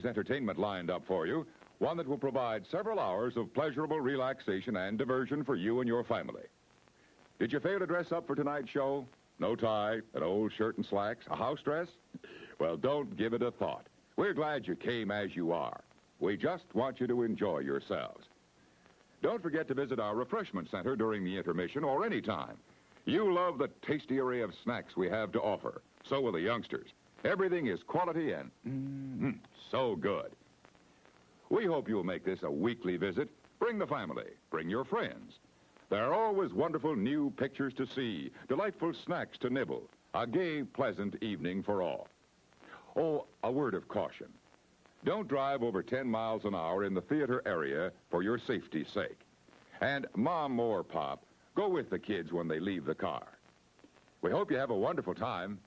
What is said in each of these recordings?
entertainment lined up for you, one that will provide several hours of pleasurable relaxation and diversion for you and your family. Did you fail to dress up for tonight's show? No tie, an old shirt and slacks, a house dress? Well, don't give it a thought. We're glad you came as you are. We just want you to enjoy yourselves. Don't forget to visit our refreshment center during the intermission or any time. You love the tasty array of snacks we have to offer. So will the youngsters. Everything is quality and so good. We hope you'll make this a weekly visit. Bring the family. Bring your friends. There are always wonderful new pictures to see, delightful snacks to nibble, a gay, pleasant evening for all. Oh, a word of caution. Don't drive over 10 miles an hour in the theater area for your safety's sake. And Mom or Pop, go with the kids when they leave the car. We hope you have a wonderful time.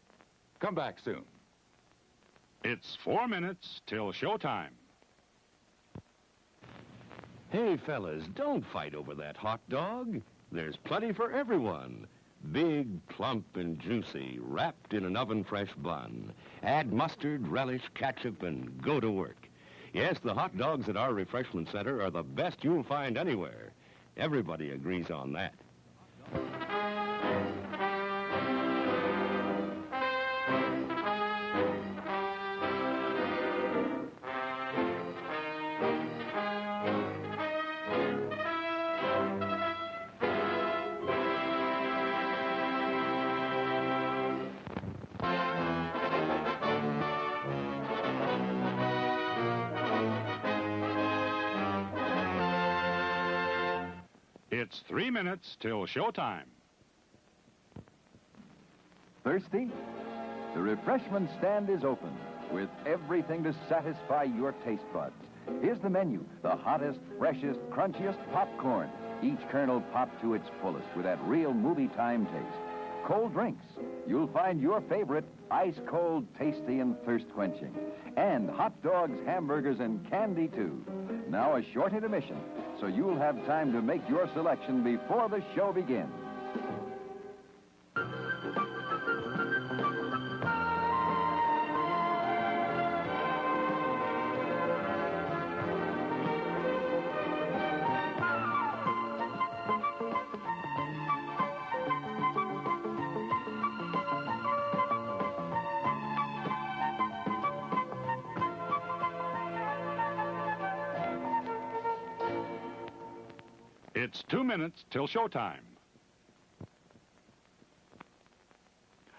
Come back soon. It's 4 minutes till showtime. Hey, fellas, don't fight over that hot dog. There's plenty for everyone. Big, plump, and juicy, wrapped in an oven-fresh bun. Add mustard, relish, ketchup, and go to work. Yes, the hot dogs at our refreshment center are the best you'll find anywhere. Everybody agrees on that. It's 3 minutes till showtime. Thirsty? The refreshment stand is open with everything to satisfy your taste buds. Here's the menu: the hottest, freshest, crunchiest popcorn, each kernel popped to its fullest with that real movie time taste. Cold drinks. You'll find your favorite ice cold, tasty, and thirst quenching. And hot dogs, hamburgers, and candy, too. Now a short intermission, so you'll have time to make your selection before the show begins. It's 2 minutes till showtime.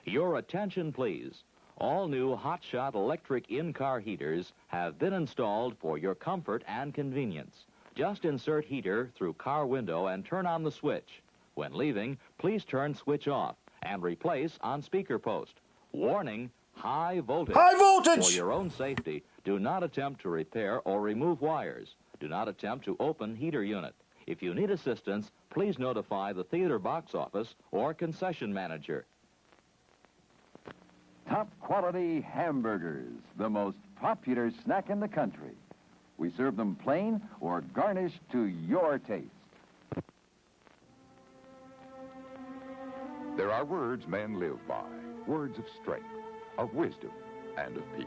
Your attention, please. All new hotshot electric in-car heaters have been installed for your comfort and convenience. Just insert heater through car window and turn on the switch. When leaving, please turn switch off and replace on speaker post. Warning, high voltage. High voltage! For your own safety, do not attempt to repair or remove wires. Do not attempt to open heater unit. If you need assistance, please notify the theater box office or concession manager. Top quality hamburgers, the most popular snack in the country. We serve them plain or garnished to your taste. There are words men live by, words of strength, of wisdom, and of peace.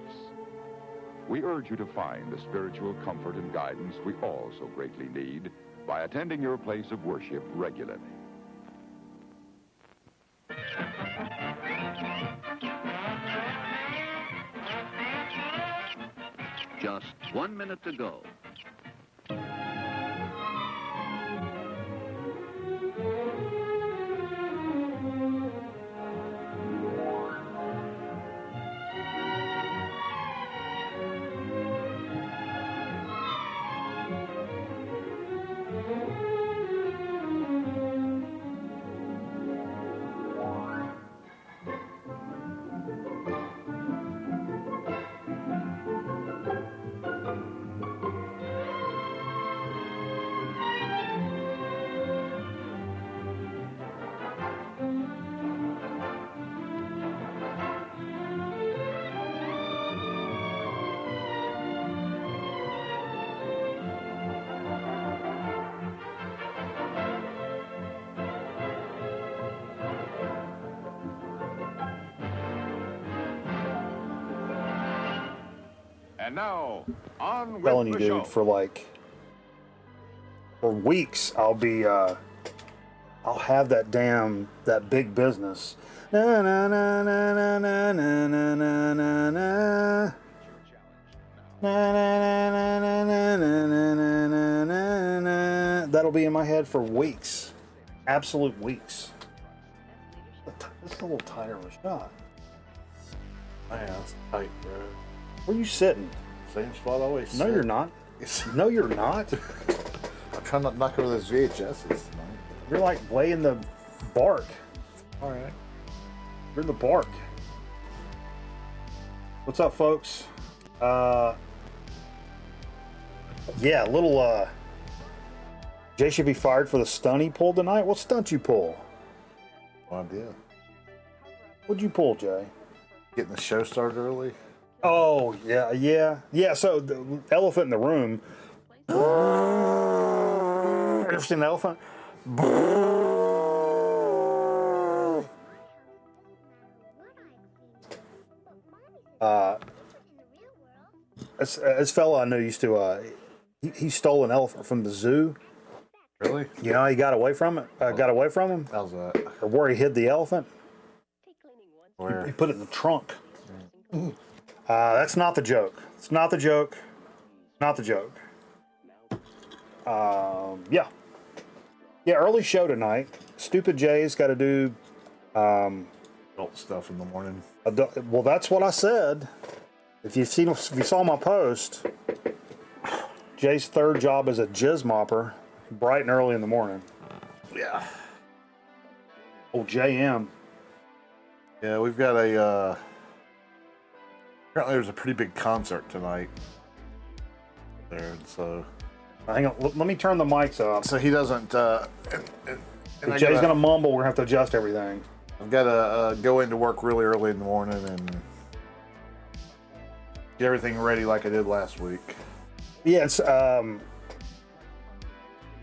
We urge you to find the spiritual comfort and guidance we all so greatly need by attending your place of worship regularly. Just 1 minute to go. And now, on with Telling you, the dude, show. for weeks, I'll have that big business. Na na na na na na na na na na na. Na, na, na, na, na, na, na, na, na, na, na. That'll be in my head for weeks. Absolute weeks. This is a little tighter of a shot. Man, that's tight, bro. Where you sitting? Same spot I always No, sit. you're not. No, you're not. I'm trying not to knock over those VHSs tonight. You're like way in the bark. All right. You're in the bark. What's up, folks? Yeah, a little, Jay should be fired for the stunt he pulled tonight. What stunt you pull? No idea. What'd you pull, Jay? Getting the show started early. Oh, yeah. So the elephant in the room. Ever seen an elephant? This fella I know used to. He stole an elephant from the zoo. Really? You know, he got away from it. Got away from him, How's that? or where he hid the elephant. He Where? put it in the trunk. That's not the joke. It's not the joke. Not the joke. Yeah. Yeah, early show tonight. Stupid Jay's got to do. Adult stuff in the morning. Well, that's what I said. If you saw my post, Jay's third job is a jizz mopper, bright and early in the morning. Yeah. Oh, JM. Yeah, we've got a. Apparently, there's a pretty big concert tonight. There, and so. Hang on, let me turn the mics up. So he doesn't. And If Jay's gonna mumble, we're gonna have to adjust everything. I've got to go into work really early in the morning and get everything ready like I did last week. Yeah, it's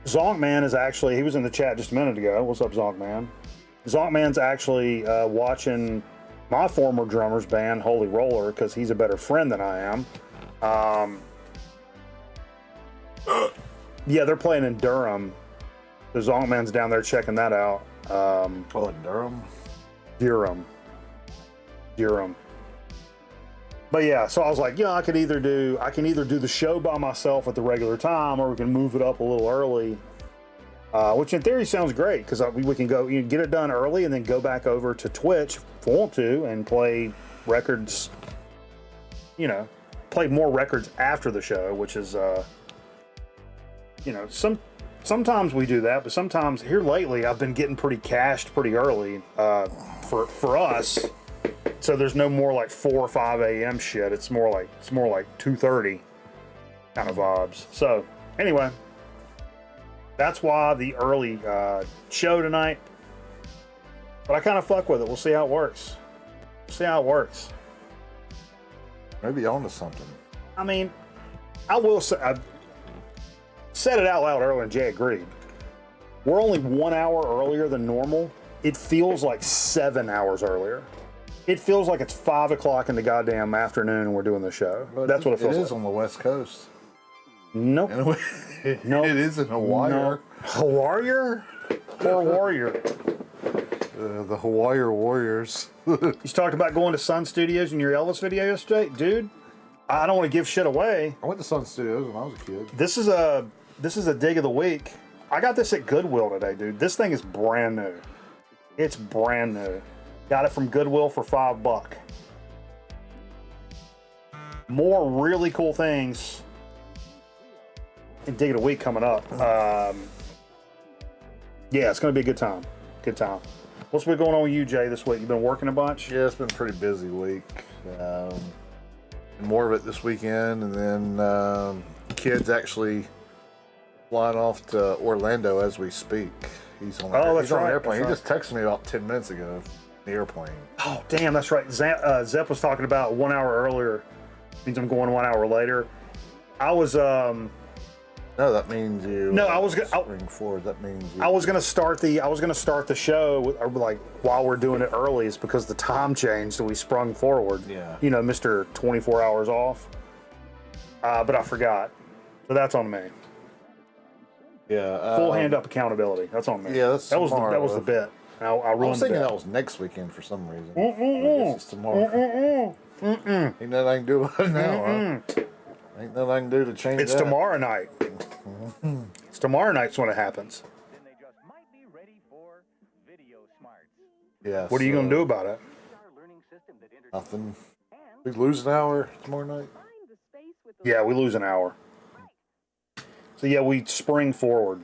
Zonkman is actually, he was in the chat just a minute ago. What's up, Zonkman? Zonkman's actually watching my former drummer's band, Holy Roller, because he's a better friend than I am. Yeah, they're playing in Durham. The Zonkman's down there checking that out. Oh, in Durham? Durham. But yeah, so I was like, I can either do the show by myself at the regular time, or we can move it up a little early. Which in theory sounds great, because we can go get it done early and then go back over to Twitch if we want to and play records. Play more records after the show, which is sometimes we do that, but sometimes here lately I've been getting pretty cashed pretty early for us. So there's no more like 4 or 5 a.m. shit. It's more like 2:30 kind of vibes. So anyway, that's why the early show tonight. But I kind of fuck with it. We'll see how it works. Maybe onto something. I mean, I will say, I said it out loud earlier and Jay agreed. We're only 1 hour earlier than normal. It feels like 7 hours earlier. It feels like it's 5 o'clock in the goddamn afternoon and we're doing the show. But that's what it feels It is like. on the West Coast. Nope. Anyway, Nope. It is in Hawaii. No. Hawaii? Poor warrior. The Hawaii Warriors. You talked about going to Sun Studios in your Elvis video yesterday. Dude, I don't want to give shit away. I went to Sun Studios when I was a kid. This is a dig of the week. I got this at Goodwill today, dude. This thing is brand new. It's brand new. Got it from Goodwill for $5. More really cool things in dig of the week coming up. Yeah, it's going to be a good time. Good time. What's been going on with you, Jay, this week? You been working a bunch? Yeah, it's been a pretty busy week. More of it this weekend, and then kids actually flying off to Orlando as we speak. He's on, that's he's on right, an airplane. that's He just texted me about 10 minutes ago. The airplane. Oh, damn, that's right. Zepp was talking about 1 hour earlier. Means I'm going 1 hour later. I was, No, that means you. No, I was spring forward. That means you. I was gonna start the show like while we're doing it early, is because the time changed, so we sprung forward. Yeah. You know, Mr. 24 hours off. but I forgot. So that's on me. Yeah. Full hand up accountability. That's on me. Yeah, that's that was tomorrow. the bit. I I ruined was thinking the bit. that was next weekend for some reason. I guess it's tomorrow. Ain't nothing I can do about it now, huh? Ain't nothing I can do to change It's that. tomorrow night. It's tomorrow night's when it happens. Then they just might be ready for Video Smarts. Yeah. What are you going to do about it? Our learning system that introduces Nothing. We lose an hour tomorrow night. Yeah, we lose an hour. So yeah, we spring forward.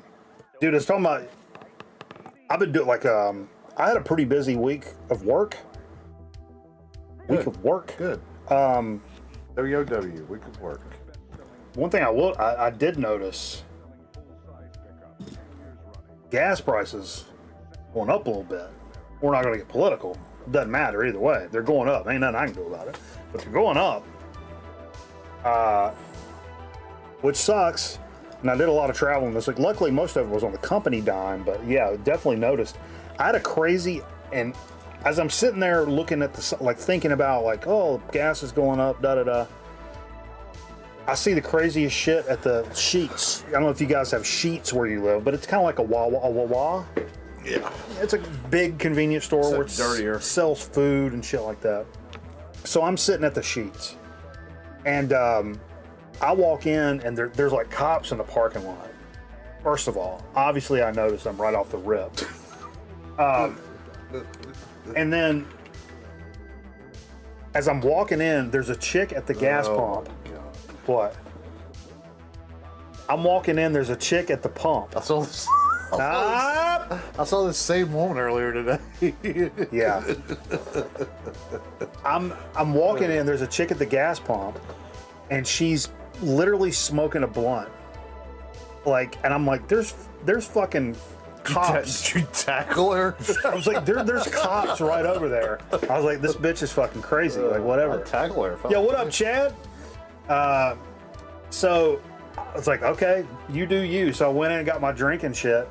Dude, it's talking about. I've been doing I had a pretty busy week of work. Week of work. Good. Um, WOW, week of work. One thing I did notice, gas prices going up a little bit. We're not going to get political. It doesn't matter either way. They're going up. Ain't nothing I can do about it. But they're going up, which sucks. And I did a lot of traveling this week. Luckily, most of it was on the company dime. But yeah, definitely noticed. I had a crazy, and as I'm sitting there looking at the, thinking about oh, gas is going up, da-da-da. I see the craziest shit at the Sheets. I don't know if you guys have Sheets where you live, but it's kind of like a Wawa. Yeah. It's a big convenience store where it dirtier. sells food and shit like that. So I'm sitting at the Sheets, and I walk in, and there's cops in the parking lot. First of all, obviously I noticed them right off the rip. And then as I'm walking in, there's a chick at the gas pump. What? I'm walking in, there's a chick at the pump. I saw this. Stop! I saw this same woman earlier today. Yeah. I'm walking in, there's a chick at the gas pump, and she's literally smoking a blunt. And I'm like, there's fucking cops. Did you tackle her? I was like, there's cops right over there. I was like, this bitch is fucking crazy. Whatever. I'd tackle her. Yo, what up, Chad? So I was like, okay, you do you. So I went in and got my drink and shit.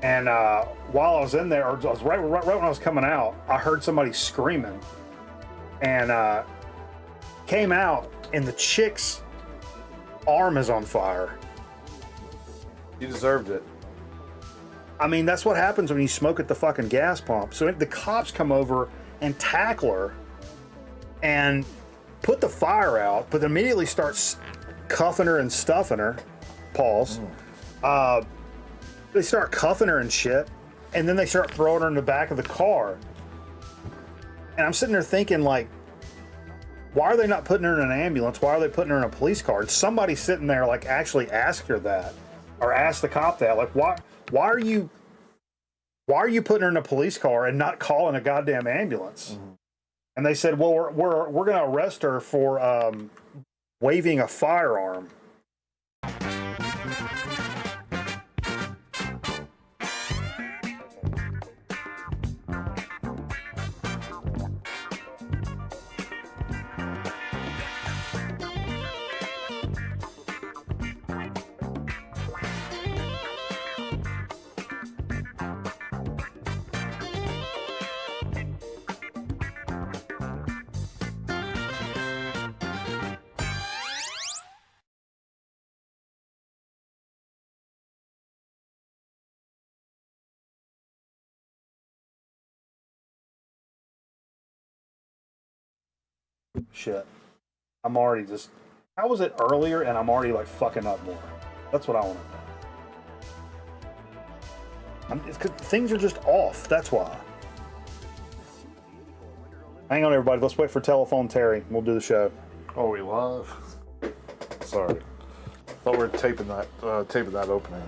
And while I was in there, or I was right when I was coming out, I heard somebody screaming, and came out, and the chick's arm is on fire. You deserved it. I mean, that's what happens when you smoke at the fucking gas pump. So the cops come over and tackle her and put the fire out, but immediately starts cuffing her and stuffing her. Pause. They start cuffing her and shit, and then they start throwing her in the back of the car. And I'm sitting there thinking, why are they not putting her in an ambulance? Why are they putting her in a police car? And somebody sitting there, actually asked her that, or asked the cop that, why are you putting her in a police car and not calling a goddamn ambulance? Mm-hmm. And they said, well, we're going to arrest her for waving a firearm. Shit. I'm already just... How was it earlier and I'm already fucking up more? That's what I want to know. It's 'cause things are just off. That's why. Hang on, everybody. Let's wait for Telephone Terry. We'll do the show. Oh, we live? Sorry. Thought we were taping that opening.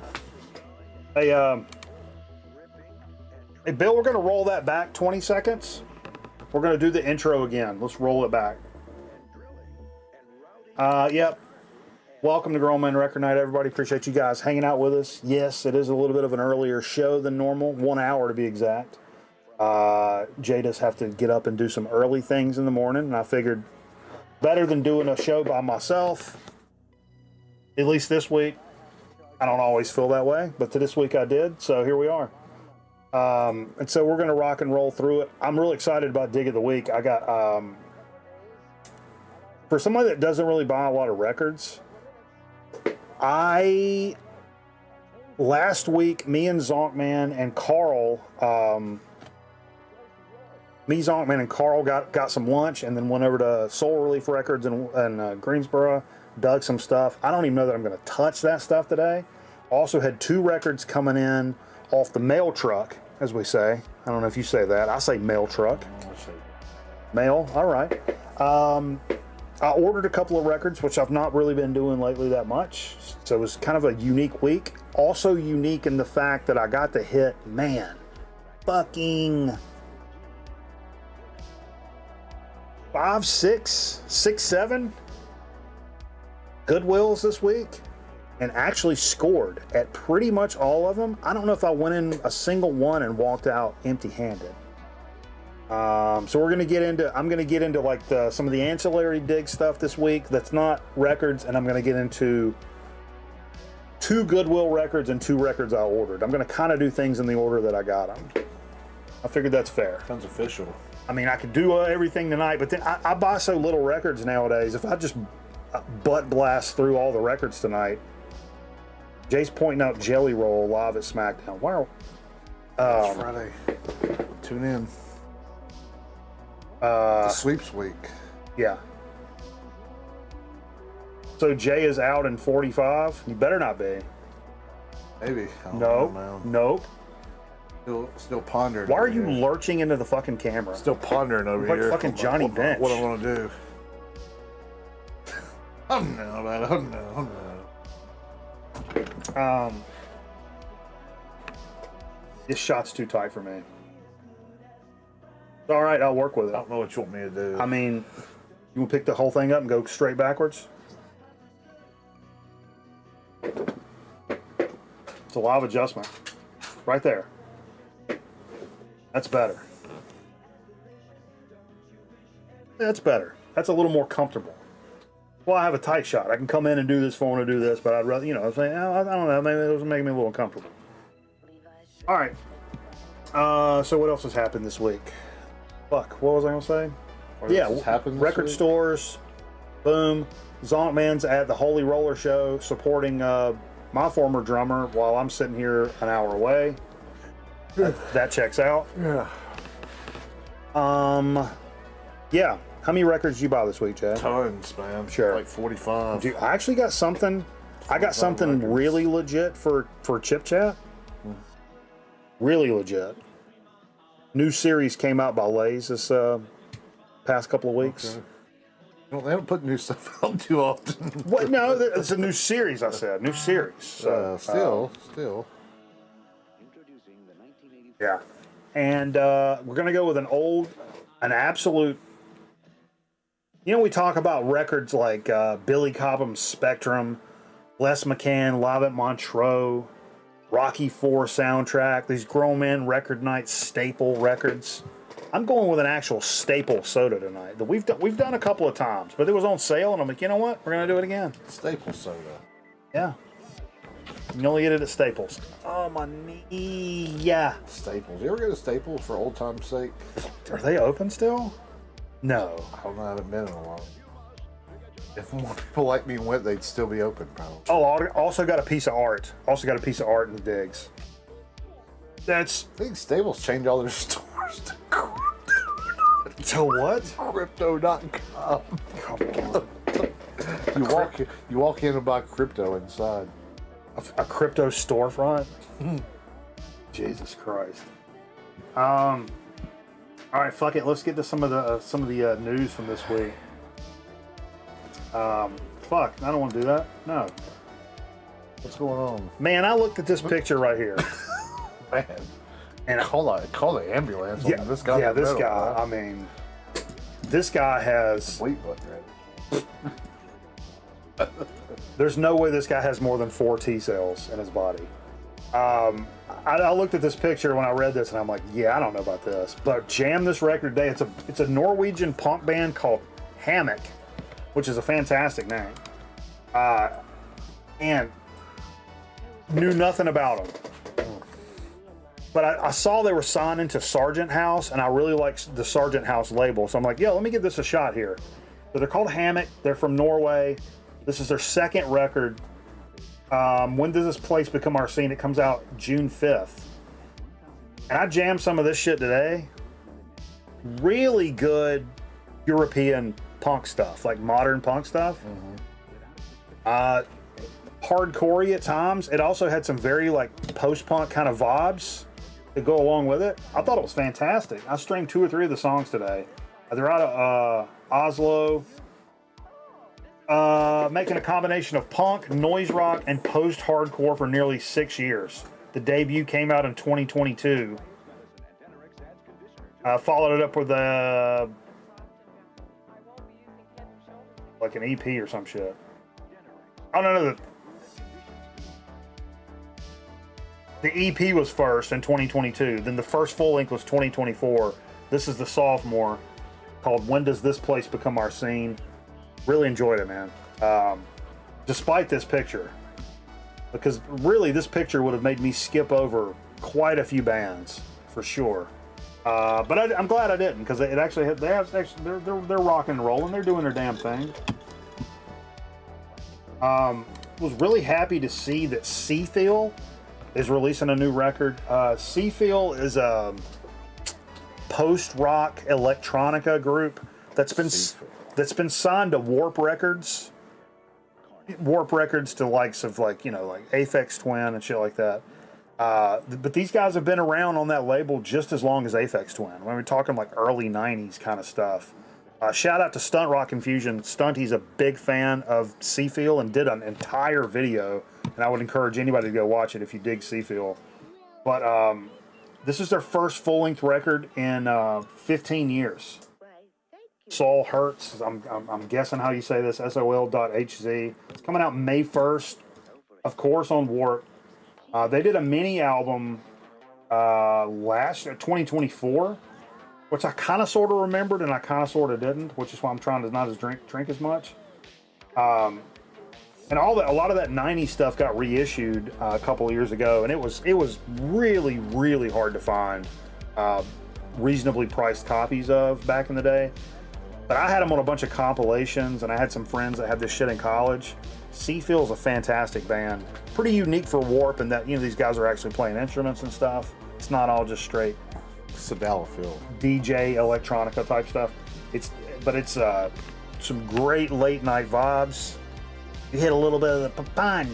Hey, Bill, we're going to roll that back 20 seconds. We're going to do the intro again. Let's roll it back. Yep. Welcome to Grown Men Record Night, everybody. Appreciate you guys hanging out with us. Yes, it is a little bit of an earlier show than normal. 1 hour to be exact. Jay does have to get up and do some early things in the morning, and I figured better than doing a show by myself, at least this week. I don't always feel that way, but this week I did, so here we are. And so we're going to rock and roll through it. I'm really excited about Dig of the Week. I got for somebody that doesn't really buy a lot of records, last week, me and Zonkman and Carl, got some lunch and then went over to Soul Relief Records in Greensboro, dug some stuff. I don't even know that I'm going to touch that stuff today. Also had 2 records coming in off the mail truck, as we say. I don't know if you say that. I say mail truck. Mail, all right. I ordered a couple of records, which I've not really been doing lately that much. So it was kind of a unique week. Also unique in the fact that I got to hit, fucking 5, 6, 7 Goodwills this week, and actually scored at pretty much all of them. I don't know if I went in a single one and walked out empty-handed. So I'm gonna get into like some of the ancillary dig stuff this week that's not records, and I'm gonna get into 2 Goodwill records and 2 records I ordered. I'm gonna kind of do things in the order that I got them. I figured that's fair. Sounds official. I mean, I could do everything tonight, but then I buy so little records nowadays. If I just butt blast through all the records tonight, Jay's pointing out Jelly Roll live at SmackDown. Wow. It's Friday. Tune in. The sweeps week. Yeah. So Jay is out in 45. You better not be. Maybe. Nope. Still pondering. Why are you lurching into the fucking camera? Still pondering over Like here. fucking Johnny Bench. What I want to do. Oh no, man. Oh no. This shot's too tight for me. It's all right, I'll work with it. I don't know what you want me to do. I mean, you want to pick the whole thing up and go straight backwards? It's a live adjustment. Right there. That's better. That's better. That's a little more comfortable. Well, I have a tight shot. I can come in and do this if I want to do this, but I'd rather, I say, I don't know, maybe it was making me a little comfortable. All right. So what else has happened this week? Fuck, what was I going to say? Record stores, boom. Zonkman's at the Holy Roller Show supporting my former drummer while I'm sitting here an hour away. That checks out. Yeah. Yeah. How many records did you buy this week, Chad? Tons, man. Sure. Like 45. Dude, I actually got something. I got something records. really legit for Chip Chat. Really legit. New series came out by Lay's this past couple of weeks. Okay. Well, they haven't put new stuff out too often. What? No, it's a new series. I said new series. So, Still. Yeah. And we're gonna go with an absolute. We talk about records like Billy Cobham's Spectrum, Les McCann Live at Montreux, Rocky IV soundtrack, these Grown Men Record Night staple records. I'm going with an actual staple soda tonight that we've done a couple of times, but it was on sale, and I'm like, you know what? We're gonna do it again. Staple soda. Yeah. You can only get it at Staples. Oh, my knee. Yeah. Staples. You ever go to Staples for old time's sake? Are they open still? No. I don't know. I haven't been in a while. If more people like me went, they'd still be open, probably. Oh, also got a piece of art. Also got a piece of art in the digs. I think Staples changed all their stores to crypto. To what? Crypto.com. You walk in and buy crypto inside. A crypto storefront? Jesus Christ. All right, fuck it. Let's get to some of the news from this week. Fuck, I don't want to do that. No. What's going on? Man, I looked at this picture right here. Man. And call the ambulance on this guy. Yeah, this guy. I mean, this guy has. Wait button ready. There's no way this guy has more than 4 T cells in his body. I looked at this picture when I read this, and I'm like, yeah, I don't know about this. But jam this record today. It's a Norwegian punk band called Hammock, which is a fantastic name. And knew nothing about them. But I saw they were signing to Sargent House, and I really liked the Sargent House label. So I'm like, yeah, let me give this a shot here. So they're called Hammock. They're from Norway. This is their second record. When Does This Place Become Our Scene? It comes out June 5th. And I jammed some of this shit today. Really good European punk stuff, like modern punk stuff. Hardcore at times. It also had some very like post-punk kind of vibes to go along with it. I thought it was fantastic. I streamed 2 or 3 of the songs today. They're out of Oslo, making a combination of punk, noise rock, and post-hardcore for nearly 6 years. The debut came out in 2022. Followed it up with like an EP or some shit. I don't know. The EP was first in 2022. Then the first full length was 2024. This is the sophomore, called When Does This Place Become Our Scene? Really enjoyed it, man. Despite this picture. Because really, this picture would have made me skip over quite a few bands, for sure. But I'm glad I didn't, because it actually they're rocking and rolling. They're doing their damn thing. Was really happy to see that Seafeel is releasing a new record. Seafeel is a post-rock electronica group that's been signed to Warp Records. Warp Records to likes of like Aphex Twin and shit like that. But these guys have been around on that label just as long as Aphex Twin. When we're talking like early 90s kind of stuff. Shout out to Stunt Rock Infusion. Stunty's a big fan of Seafeel and did an entire video. And I would encourage anybody to go watch it if you dig Seafeel. But this is their first full-length record in 15 years. Soul Hurts. I'm guessing how you say this. SOL.HZ. It's coming out May 1st. Of course on Warp. They did a mini album last 2024, which I kind of sort of remembered and I kind of sort of didn't, which is why I'm trying to not drink as much. And a lot of that 90s stuff got reissued a couple of years ago, and it was really, really hard to find reasonably priced copies of back in the day. But I had them on a bunch of compilations, and I had some friends that had this shit in college. Seafeel is a fantastic band. Pretty unique for Warp in that, these guys are actually playing instruments and stuff. It's not all just straight Sedalafil. DJ electronica type stuff. It's some great late night vibes. You hit a little bit of the papaya.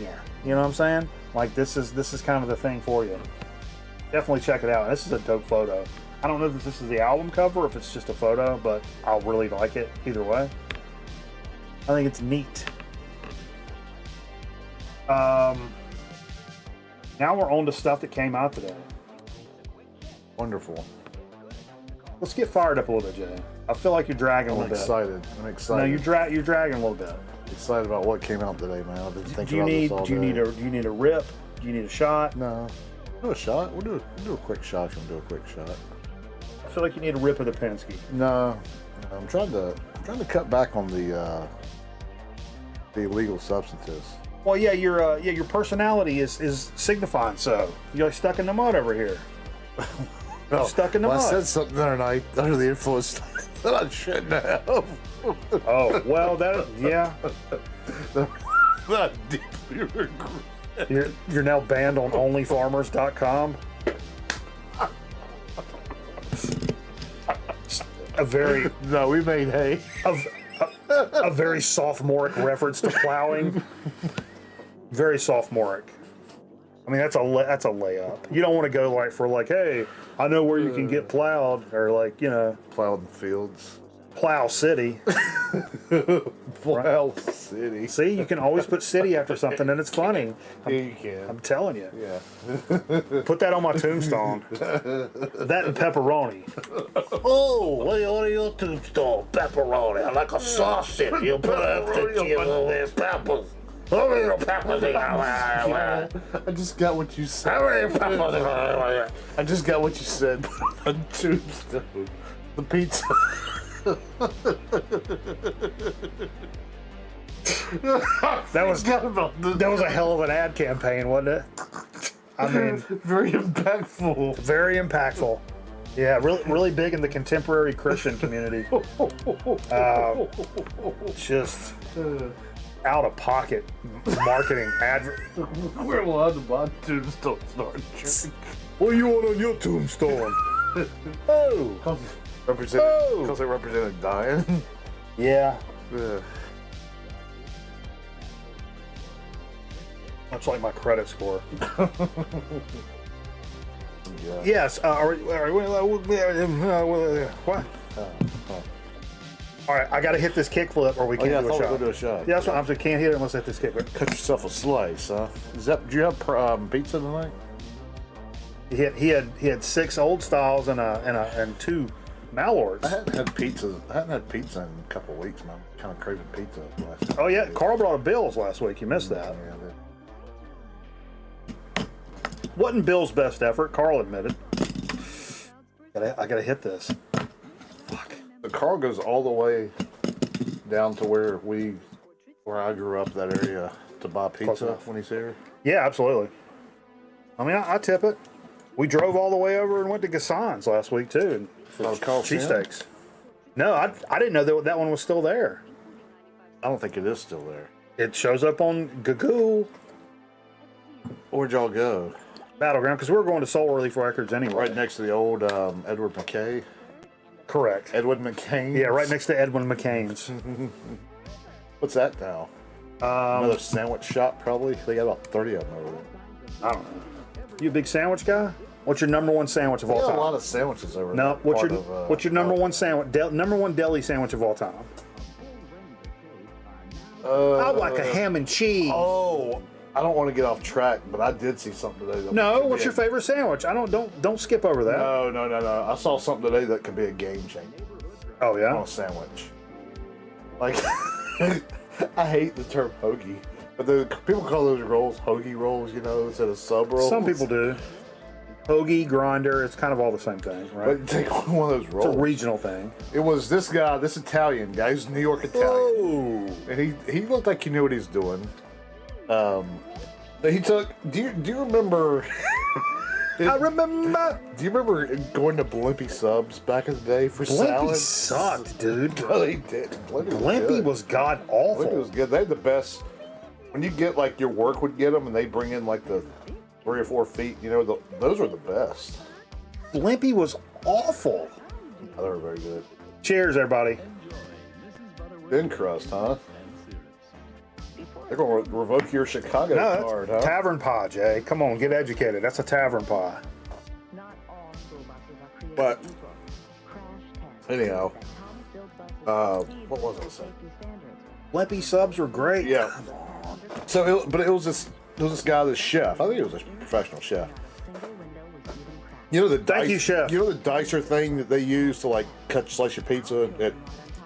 You know what I'm saying? Like this is kind of the thing for you. Definitely check it out. This is a dope photo. I don't know if this is the album cover or if it's just a photo, but I'll really like it either way. I think it's neat. Now we're on to stuff that came out today. Wonderful. Let's get fired up a little bit, Jay. I feel like you're dragging a little bit. I'm excited. No, you're dragging a little bit. Excited about what came out today, man. I've been thinking Do you about need this all do you day. need a rip? Do you need a shot? No. Do a shot. We'll do a quick shot. If you want to do a quick shot. I feel like you need a rip of the Penske. No. I'm trying to cut back on the illegal substances. Well, yeah, your personality is signifying so. You're stuck in the mud over here. Stuck in the mud. I said something the other night under the influence that I shouldn't have. Oh, well, yeah. That I deeply regret. You're now banned on OnlyFarmers.com. No, we made hay. A very sophomoric reference to plowing. Very sophomoric. I mean, that's a layup. You don't want to go hey, I know where you can get plowed, or Plowed fields. Plow City. Plow City. See, you can always put city after something, and it's funny. Yeah, you can. I'm telling you. Yeah. Put that on my tombstone. That and pepperoni. Oh, what are your tombstone? Pepperoni. I like a sausage. You put after peppers. How many peppers? I just got what you said. How many peppers? I just got what you said. A tombstone. The pizza. That was a hell of an ad campaign, wasn't it? I mean, very impactful. Very impactful. Yeah, really big in the contemporary Christian community. Just out of pocket marketing We're allowed to buy tombstone star church. What do you want on your tombstone? Oh, Because they represented dying. yeah. Yeah. Much like my credit score. Yeah. Yes. What? All right, I got to hit this kickflip, or we can't I do a thought we shot. were going to do a shot. Yeah, that's what I'm saying. Can't hit it unless I hit this kickflip. Cut yourself a slice, huh? Do you have pizza tonight? He had 6 old styles and 2 Malorts. I hadn't had pizza in a couple of weeks, man. I'm kind of craving pizza. Oh yeah, Carl brought a Bill's last week. You missed that. Wasn't Bill's best effort. Carl admitted. I gotta hit this. Fuck. The car goes all the way down to where I grew up, that area, to buy pizza when he's here. Yeah, absolutely. I mean, I tip it. We drove all the way over and went to Gassan's last week too. For cheesesteaks. No, I didn't know that one was still there. I don't think it is still there. It shows up on Google. Where'd y'all go? Battleground, because we were going to Soul Relief Records anyway. Right next to the old Edward McKay. Correct. Edward McCain. Yeah, right next to Edwin McCain's. What's that now? Another sandwich shop, probably. They got about 30 of them over there. I don't know. You a big sandwich guy? What's your number one sandwich of all They got time? a lot of sandwiches over there. No, what's your number one sandwich? Number one deli sandwich of all time? I like a ham and cheese. Oh, I don't want to get off track, but I did see something today. No, what's your favorite sandwich? Don't skip over that. No. I saw something today that could be a game changer Oh yeah. on a sandwich. Like, I hate the term hoagie, but people call those rolls hoagie rolls, instead of sub rolls. Some people do. Hoagie, grinder, it's kind of all the same thing, right? But take one of those rolls. It's a regional thing. It was this Italian guy. He's New York Italian. Oh. And he looked like he knew what he's doing. He took. Do you remember? I remember. Do you remember going to Blimpie Subs back in the day for Blimpie salad? sucked, dude. No, they did. Blimpie was god awful. Blimpie was good. They had the best. When you get like your work would get them, and they bring in like the 3 or 4 feet. Those are the best. Blimpie was awful. Oh, they were very good. Cheers, everybody. Thin crust, huh? They're going to revoke your Chicago card, huh? Tavern pie, Jay. Come on, get educated. That's a tavern pie. But anyhow, what was I saying? Blimpie subs were great. Yeah. So, it was this guy, this chef. I think he was a professional chef. Thank you, chef. You know the dicer thing that they use to like slice your pizza at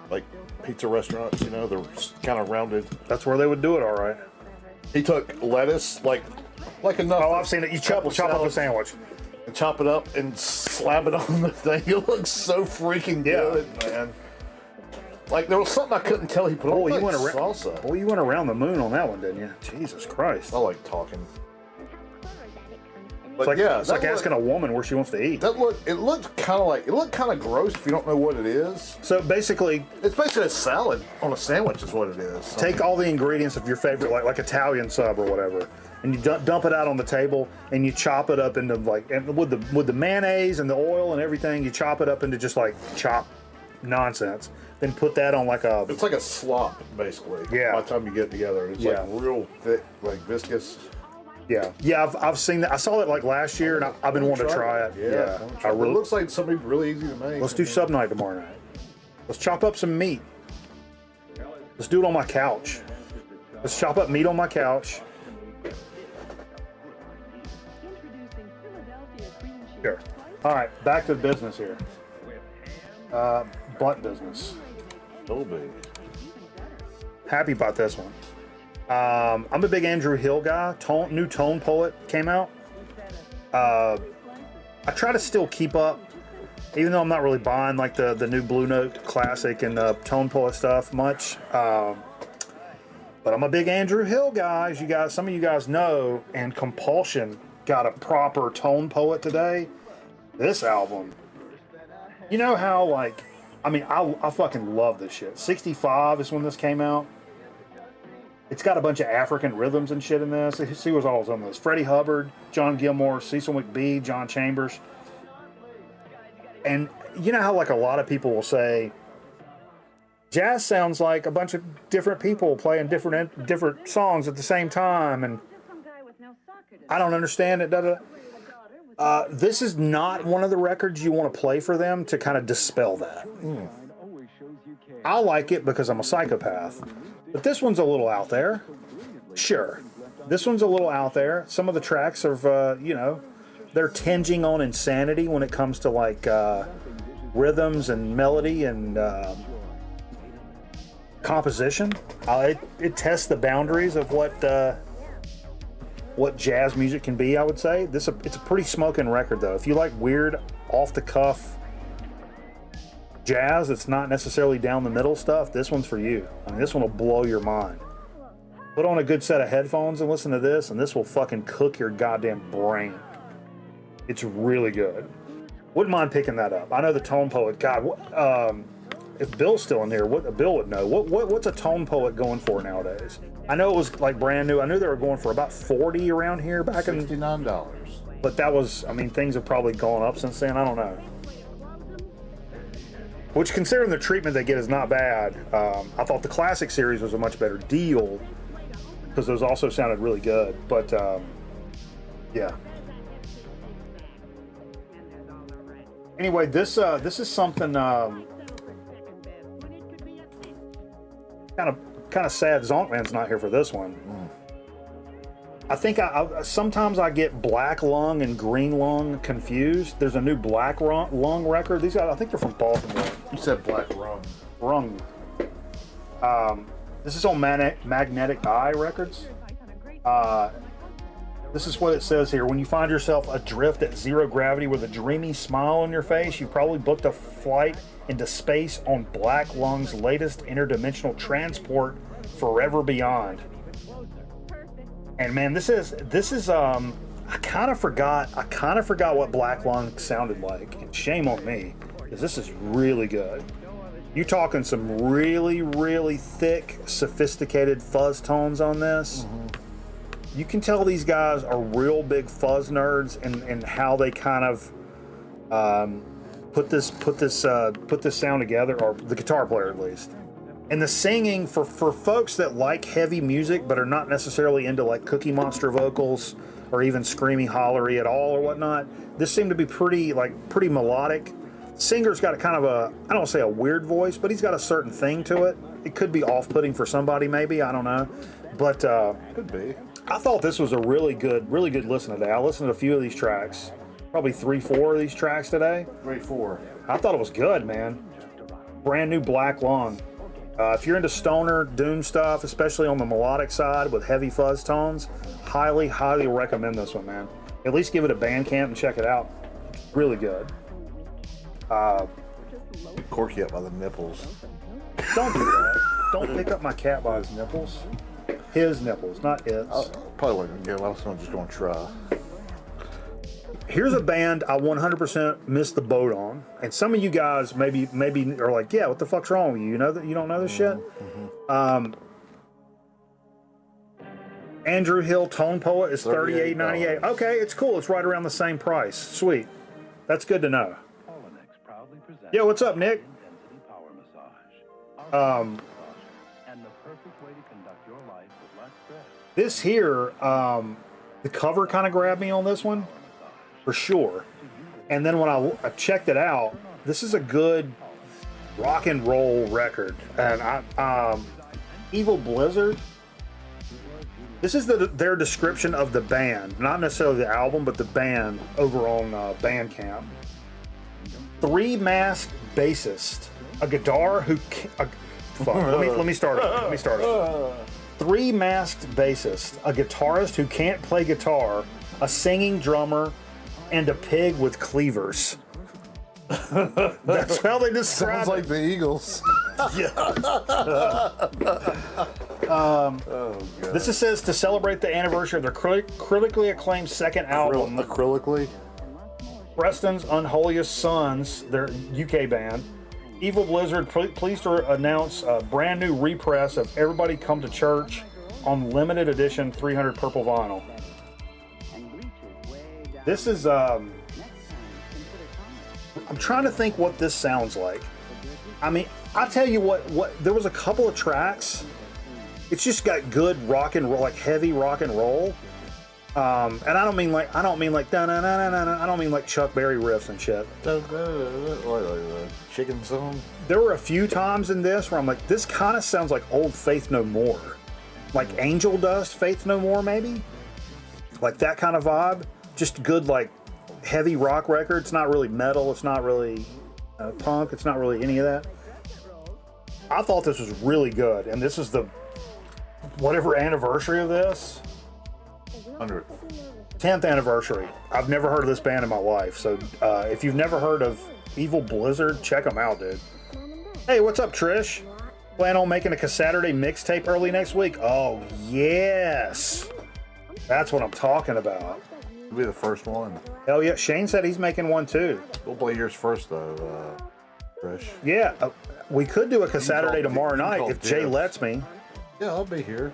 like pizza restaurants. They're kind of rounded. That's where they would do it, all right. He took lettuce, like enough. Oh, I've seen it. You chop up a sandwich. And chop it up and slap it on the thing. It looks so freaking good, man. Like there was something I couldn't tell he put on. You went around salsa. Boy, you went around the moon on that one, didn't you? Jesus Christ. I like talking. It's like, asking a woman where she wants to eat. It looked kind of gross if you don't know what it is. So basically, it's basically a salad on a sandwich is what it is. Take all the ingredients of your favorite, like Italian sub or whatever, and you dump it out on the table, and you chop it up into and with the mayonnaise and the oil and everything, you chop it up into just like chopped nonsense. Then put that on It's like a slop basically. Yeah. By the time you get it together, it's like real thick, like viscous. Yeah. I've seen that. I saw that like last year, and I've been wanting to try it. Yeah. It looks like something really easy to make. Let's do sub night tomorrow night. Let's chop up some meat. Let's do it on my couch. Let's chop up meat on my couch. Sure. All right, back to business here. Blunt business. So big. Happy about this one. I'm a big Andrew Hill guy. New Tone Poet came out. I try to still keep up, even though I'm not really buying like the new Blue Note Classic and the Tone Poet stuff much. But I'm a big Andrew Hill guy, as some of you guys know, and Compulsion got a proper Tone Poet today. This album You know how, like, I mean, I fucking love this shit. 65 is when this came out. It's got a bunch of African rhythms and shit in this. See what's all on this. Freddie Hubbard, John Gilmore, Cecil McBee, John Chambers. And you know how, like, a lot of people will say, jazz sounds like a bunch of different people playing different songs at the same time, and I don't understand it. This is not one of the records you want to play for them to kind of dispel that. I like it because I'm a psychopath, but this one's a little out there. Sure, this one's a little out there. Some of the tracks are, you know, they're tinging on insanity when it comes to like rhythms and melody and composition. It tests the boundaries of what jazz music can be, I would say. It's a pretty smoking record, though. If you like weird, off-the-cuff jazz that's not necessarily down the middle stuff, this one's for you. I mean, this one will blow your mind. Put on a good set of headphones and listen to this, and this will fucking cook your goddamn brain. It's really good. Wouldn't mind picking that up. I know the Tone Poet. God, if Bill's still in here, Bill would know. What's a Tone Poet going for nowadays? I know it was like brand new. I knew they were going for about $40 around here back in $69. But that was, I mean, things have probably gone up since then. I don't know. Which, considering the treatment they get, is not bad. I thought the Classic series was a much better deal because those also sounded really good. But yeah. Anyway, this is something kind of sad. Zonkman's not here for this one. I think sometimes I get Black Lung and Green Lung confused. There's a new Black Lung record. These guys, I think they're from Baltimore. You said Black Rum. This is on Magnetic Eye Records. This is what it says here. When you find yourself adrift at zero gravity with a dreamy smile on your face, you probably booked a flight into space on Black Lung's latest interdimensional transport, Forever Beyond. And man, this is I kind of forgot what Black Lung sounded like. And shame on me, because this is really good. You're talking some really, really thick, sophisticated fuzz tones on this. You can tell these guys are real big fuzz nerds and how they kind of put this sound together, or the guitar player at least. And the singing, for folks that like heavy music but are not necessarily into like Cookie Monster vocals or even screamy hollery at all or whatnot, this seemed to be pretty melodic. Singer's got a kind of I don't want to say a weird voice, but he's got a certain thing to it. It could be off-putting for somebody, maybe, I don't know. But could be. I thought this was a really good listen today. I listened to a few of these tracks, probably 3-4 of these tracks today. 3-4. I thought it was good, man. Brand new Black Lung. If you're into stoner doom stuff, especially on the melodic side with heavy fuzz tones, highly recommend this one, man. At least give it a Bandcamp and check it out. Really good. Corky up by the nipples. Don't do that. Don't pick up my cat by his nipples. His nipples, not its. Probably wasn't gonna get. I was just going to try. Here's a band I 100% missed the boat on, and some of you guys maybe are like, "Yeah, what the fuck's wrong with you? You know that you don't know this shit." Andrew Hill Tone Poet is $38.98. Okay, it's cool. It's right around the same price. Sweet. That's good to know. Yo, what's up, Nick? This here, the cover kind of grabbed me on this one, for sure. And then when I checked it out, this is a good rock and roll record. And Evil Blizzard, this is their description of the band, not necessarily the album, but the band over on Bandcamp. 3-masked bassist, a guitar who... Let me start it. 3-masked bassist, a guitarist who can't play guitar, a singing drummer, and a pig with cleavers. That's how they describe it. Sounds like the Eagles. Yeah. This says to celebrate the anniversary of their critically acclaimed second album. Acrylically? Preston's Unholiest Sons, their UK band. Evil Blizzard pleased to announce a brand new repress of Everybody Come to Church on limited edition 300 purple vinyl. This is, I'm trying to think what this sounds like. I mean, I'll tell you what, there was a couple of tracks. It's just got good rock and roll, like heavy rock and roll. And I don't mean like da na na na na. I don't mean like Chuck Berry riffs and shit. Chicken song. There were a few times in this where I'm like, this kind of sounds like old Faith No More, like Angel Dust, Faith No More, maybe, like that kind of vibe. Just good, like heavy rock record. It's not really metal. It's not really punk. It's not really any of that. I thought this was really good, and this is the whatever anniversary of this. 10th anniversary. I've never heard of this band in my life, so if you've never heard of Evil Blizzard, check them out, dude. Hey, what's up, Trish? Plan on making a Saturday mixtape early next week? Oh, yes. That's what I'm talking about. It'll be the first one. Hell yeah. Shane said he's making one, too. We'll play yours first, though, Trish. Yeah, we could do a Saturday tomorrow night if Jay lets me. Yeah, I'll be here.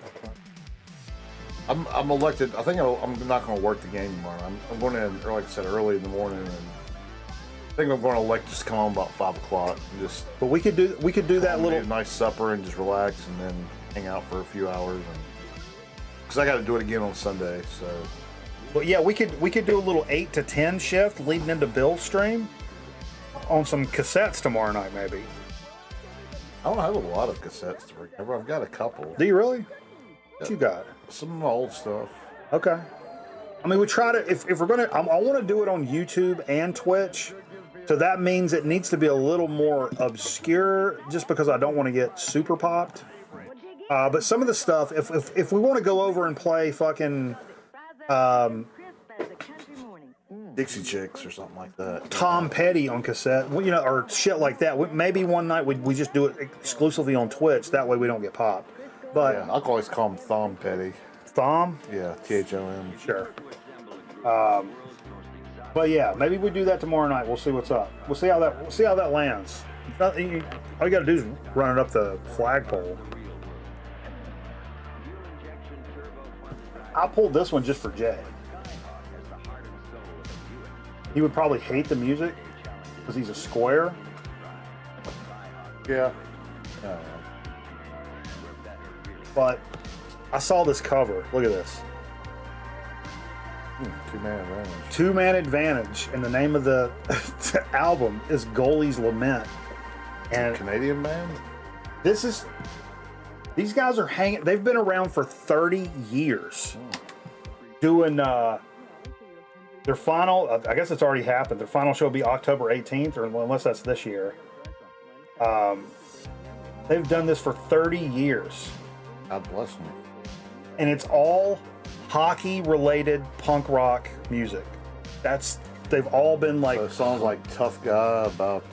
I'm elected. I think I'm not going to work the game tomorrow. I'm going in, like I said, early in the morning, and I think I'm going to elect just come home about 5 o'clock and just. But we could do that little a nice supper and just relax and then hang out for a few hours, because I got to do it again on Sunday. So. But yeah, we could do a little 8 to 10 shift leading into Bill's stream on some cassettes tomorrow night, maybe. I don't have a lot of cassettes to recover. I've got a couple. Do you really? What you got? Some of my old stuff. Okay. I mean, we try to, if we're going to, I want to do it on YouTube and Twitch. So that means it needs to be a little more obscure just because I don't want to get super popped. But some of the stuff, if we want to go over and play fucking Dixie Chicks or something like that. Tom Petty on cassette, you know, or shit like that. Maybe one night we just do it exclusively on Twitch. That way we don't get popped. But yeah, I'll always call him Thom Petty. Thom? Yeah, THOM. Sure. But yeah, maybe we do that tomorrow night. We'll see what's up. We'll see how that lands. All you got to do is run it up the flagpole. I pulled this one just for Jay. He would probably hate the music because he's a square. Yeah. But I saw this cover. Look at this. Two-Man Advantage. Two-Man Advantage. And the name of the album is Goalie's Lament. And Canadian band? These guys are hanging. They've been around for 30 years. Doing their final, I guess it's already happened. Their final show will be October 18th, or unless that's this year. They've done this for 30 years. God bless them. And it's all hockey-related punk rock music. They've all been like. So songs like Tough Guy about,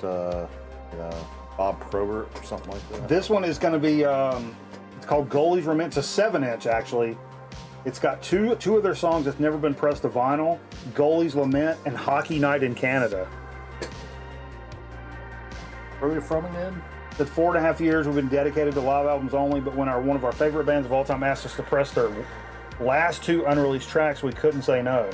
Bob Probert or something like that. This one is going to be, it's called Goalie's Lament. It's a 7-inch, actually. It's got two of their songs that's never been pressed to vinyl, Goalie's Lament and Hockey Night in Canada. Where are they from again? It's 4.5 years we've been dedicated to live albums only, but when one of our favorite bands of all time asked us to press their last 2 unreleased tracks, we couldn't say no.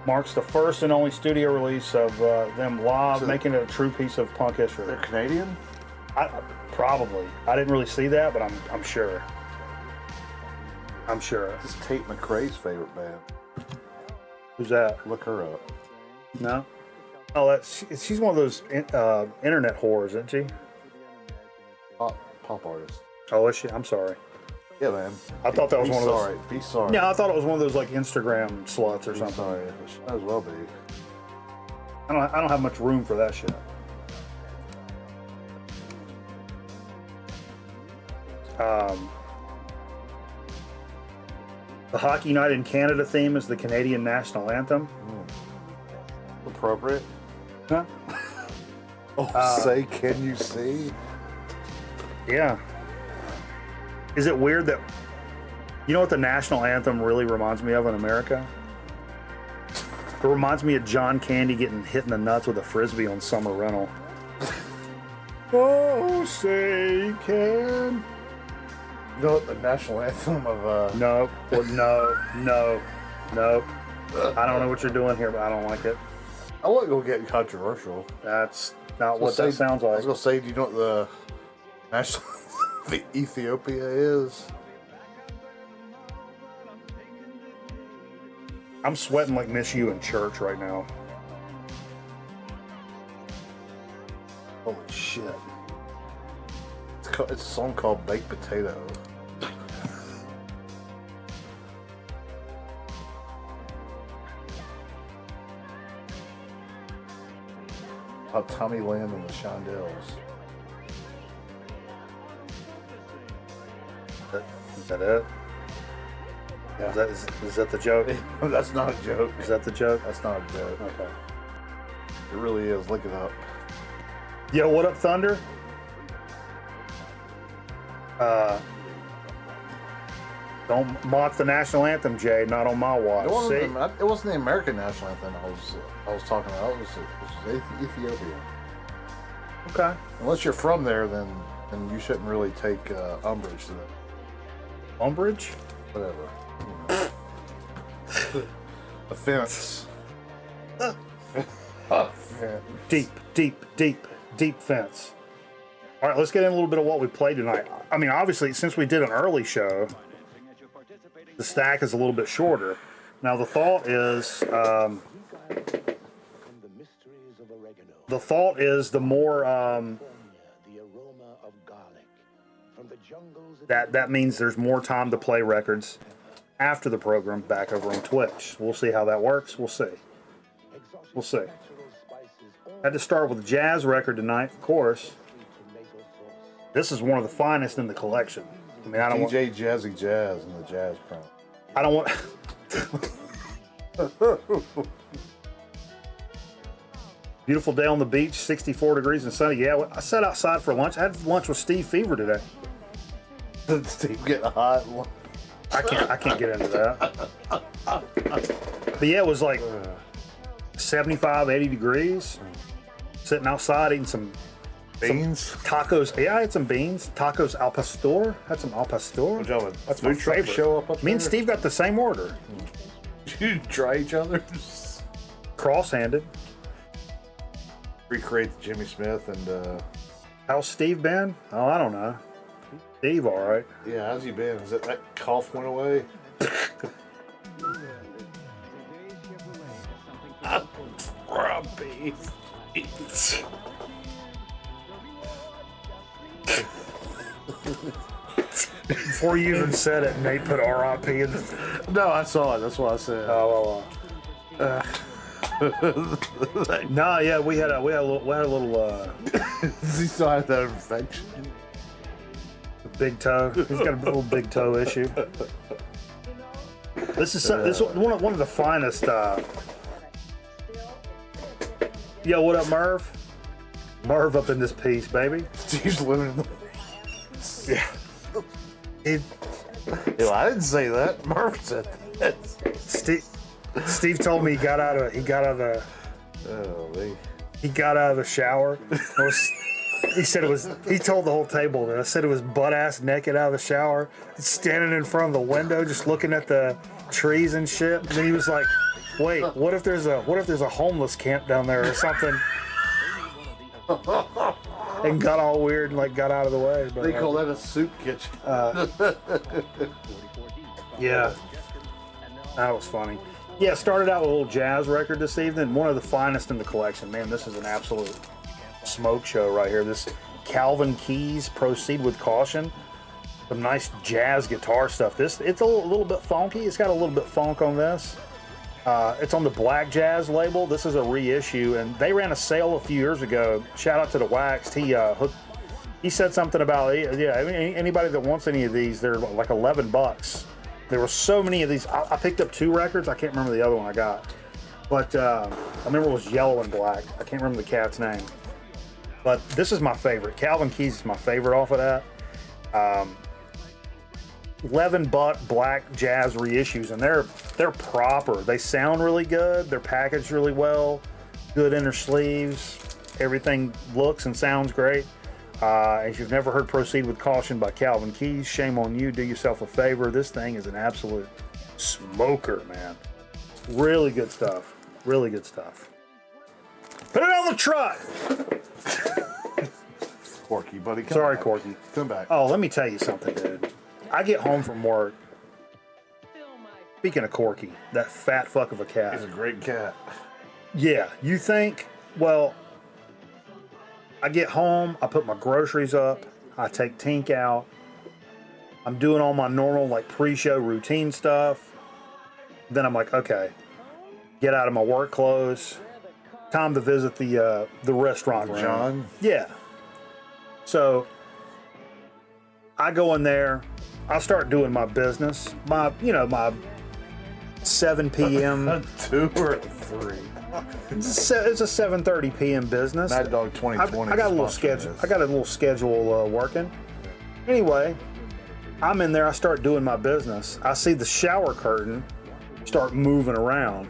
Marks the first and only studio release of them live, making it a true piece of punk history. They're Canadian? Probably. I didn't really see that, but I'm sure. I'm sure. This is Tate McRae's favorite band. Who's that? Look her up. No? Oh, she's one of those internet whores, isn't she? Pop artist. Oh, is she? I'm sorry. Yeah, man. I thought that was one of those. Be sorry. Yeah, I thought it was one of those like Instagram sluts or something. Sorry. Might as well be. I don't have much room for that shit. The Hockey Night in Canada theme is the Canadian national anthem. Appropriate. Huh? Say, can you see? Yeah. Is it weird that, you know what the national anthem really reminds me of in America? It reminds me of John Candy getting hit in the nuts with a frisbee on Summer Rental. Oh, say can. You know what the national anthem of No, well, no. I don't know what you're doing here, but I don't like it. I wasn't gonna get controversial. That's not what that sounds I like. was gonna say, do you know what the national the Ethiopia is? I'm sweating like Miss You in church right now. Holy shit. It's a song called Baked Potato. About Tommy Lamb and the Shondells. Is that it? Yeah. Is that the joke? That's not a joke. Is that the joke? That's not a joke. Okay. It really is. Look it up. Yo, what up, Thunder? Don't mock the national anthem, Jay. Not on my watch. See? It wasn't the American national anthem I was talking about. It was Ethiopia. Okay. Unless you're from there, then you shouldn't really take umbrage to that. Umbrage? Whatever. You know. Offense. Deep fence. All right, let's get in a little bit of what we played tonight. I mean, obviously, since we did an early show, the stack is a little bit shorter. Now, the thought is, the more that means there's more time to play records after the program back over on Twitch. We'll see how that works. We'll see. Had to start with a jazz record tonight, of course. This is one of the finest in the collection. I mean, I don't DJ Jazzy Jazz and the Jazz Crown. I don't want. Beautiful day on the beach, 64 degrees and sunny. Yeah, I sat outside for lunch. I had lunch with Steve Fever today. Did Steve get hot? I can't get into that. But yeah, it was like 75, 80 degrees. Sitting outside eating some beans, tacos. Yeah, I had some beans. Tacos al pastor. Had some al pastor. That's my favorite. Show up Me and Steve got the same order. Did you try each other's? Cross-handed. Recreate the Jimmy Smith and. How's Steve been? Oh, I don't know. Steve, all right. Yeah, how's he been? Is it that cough went away? Grumpy. Before you even said it, Nate put RIP in. No, I saw it. That's what I said. Oh, no, yeah, we had a little. Does he still have that infection? Big toe. He's got a little big toe issue. This is one of the finest. Yo, what up, Merv? Merv up in this piece, baby. Steve's living in the. Yeah. I didn't say that. Merv said that. Steve told me he got out of the shower. He said it was. He told the whole table that I said it was butt ass naked out of the shower, standing in front of the window, just looking at the trees and shit. And then he was like, "Wait, what if there's a homeless camp down there or something?" And got all weird and like got out of the way. But, they call that a soup kitchen. Yeah, that was funny. Yeah, started out with a little jazz record this evening. One of the finest in the collection. Man, this is an absolute smoke show right here. This Calvin Keys, Proceed with Caution. Some nice jazz guitar stuff. It's a little bit funky. It's got a little bit funk on this. It's on the Black Jazz label. This is a reissue, and they ran a sale a few years ago. Shout out to the Waxed. He said something about anybody that wants any of these, they're like $11. There were so many of these. I picked up 2 records. I can't remember the other one I got, but I remember it was yellow and black. I can't remember the cat's name, but this is my favorite. Calvin Keys is my favorite off of that. 11 black jazz reissues, and they're proper. They sound really good. They're packaged really well. Good inner sleeves. Everything looks and sounds great. If you've never heard Proceed with Caution by Calvin Keys, shame on you. Do yourself a favor. This thing is an absolute smoker, man. Really good stuff. Really good stuff. Put it on the truck! Corky, buddy. Sorry, Corky. Come back. Oh, let me tell you something, dude. I get home from work. Speaking of Corky, that fat fuck of a cat. He's a great cat. Yeah, you think, well, I get home, I put my groceries up, I take Tink out, I'm doing all my normal, like, pre-show routine stuff. Then I'm like, okay, get out of my work clothes. Time to visit the restaurant room. John? Yeah. So, I go in there, I start doing my business. My 7 p.m. 2 or 3. It's a 7:30 p.m. business. Mad Dog 2020. I got a little schedule. I got a little schedule working. Anyway, I'm in there. I start doing my business. I see the shower curtain start moving around,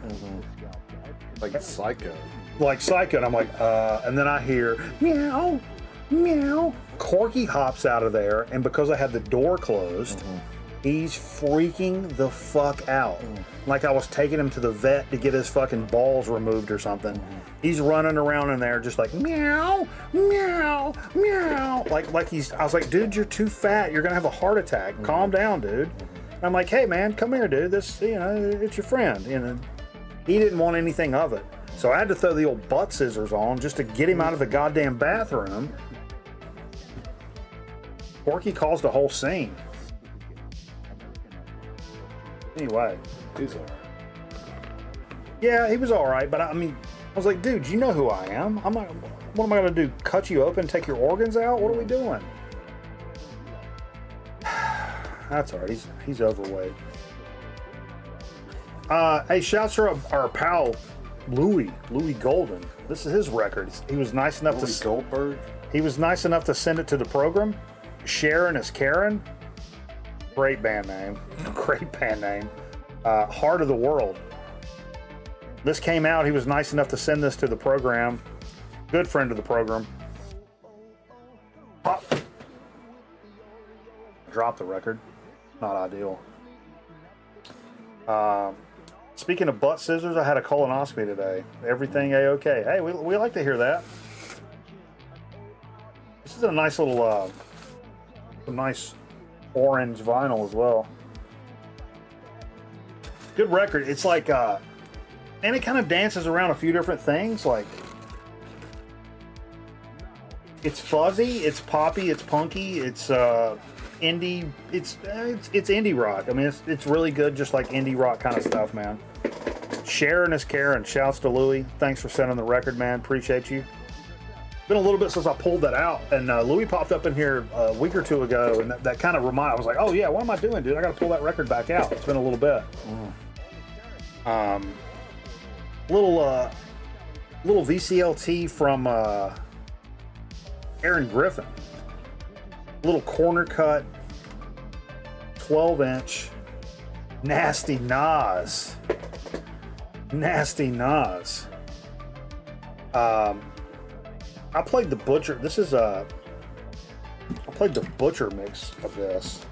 Like psycho. like psycho. And I'm like, and then I hear meow, meow. Corky hops out of there, and because I had the door closed, he's freaking the fuck out. Like I was taking him to the vet to get his fucking balls removed or something. He's running around in there just like meow, meow, meow. Like he's, I was like, dude, you're too fat. You're gonna have a heart attack. Calm down, dude. And I'm like, hey man, come here, dude. This, it's your friend. He didn't want anything of it. So I had to throw the old butt scissors on just to get him out of the goddamn bathroom. Corky caused a whole scene. Anyway. He's alright. Yeah, he was alright, but I mean, I was like, dude, you know who I am. I'm not, what am I going to do? Cut you open, take your organs out? What are we doing? That's alright. He's overweight. Hey, shouts to our pal, Louis Golden. This is his record. He was nice enough Louis Goldberg? He was nice enough to send it to the program. Sharon is Karen. Great band name. Great band name. Heart of the World. This came out. He was nice enough to send this to the program. Good friend of the program. Pop. Dropped the record. Not ideal. Speaking of butt scissors, I had a colonoscopy today. Everything A-okay. Hey, we like to hear that. This is a nice little, some nice orange vinyl as well. Good record. It's like, and it kind of dances around a few different things. Like, it's fuzzy, it's poppy, it's punky, it's indie. It's indie rock. I mean, it's really good, just like indie rock kind of stuff, man. Sharon is Karen. Shouts to Louis. Thanks for sending the record, man. Appreciate you. Been a little bit since I pulled that out, and Louis popped up in here a week or two ago, and that kind of reminded. I was like, oh yeah, what am I doing, dude? I got to pull that record back out. It's been a little bit. Little VCLT from Aaron Griffin. Little corner cut, 12-inch, nasty Nas. Nasty Nas. I played the Butcher. This is I played the Butcher mix of this.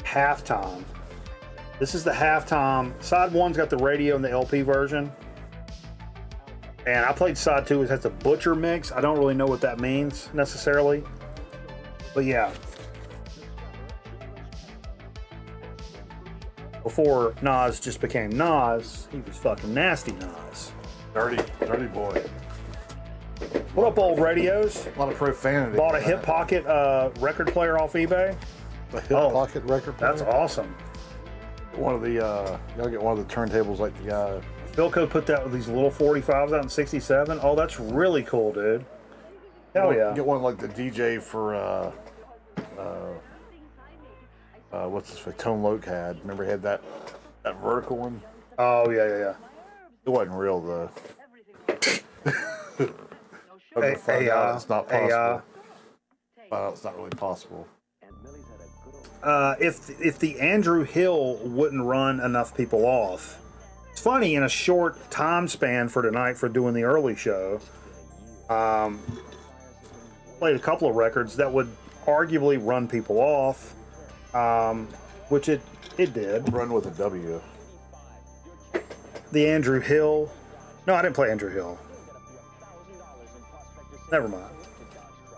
Halftime. This is the halftime. Side one's got the radio and the LP version. And I played side two. It has a Butcher mix. I don't really know what that means necessarily. But yeah. Before Nas just became Nas, he was fucking nasty Nas. Dirty boy. What up, old radios? A lot of profanity. Bought a Hip Pocket record player off eBay. A Hip Pocket record player? That's awesome. One of the, y'all get one of the turntables like the guy. Philco put that with these little 45s out in 67. Oh, that's really cool, dude. Hell yeah. Get one like the DJ for, what's this, Tone Loc had. Remember he had that vertical one? Oh, yeah. It wasn't real, though. Hey, it's not possible. Well, it's not really possible. If the Andrew Hill wouldn't run enough people off, it's funny, in a short time span for tonight for doing the early show, played a couple of records that would arguably run people off, which it did. Run with a W. The Andrew Hill. No, I didn't play Andrew Hill. Never mind.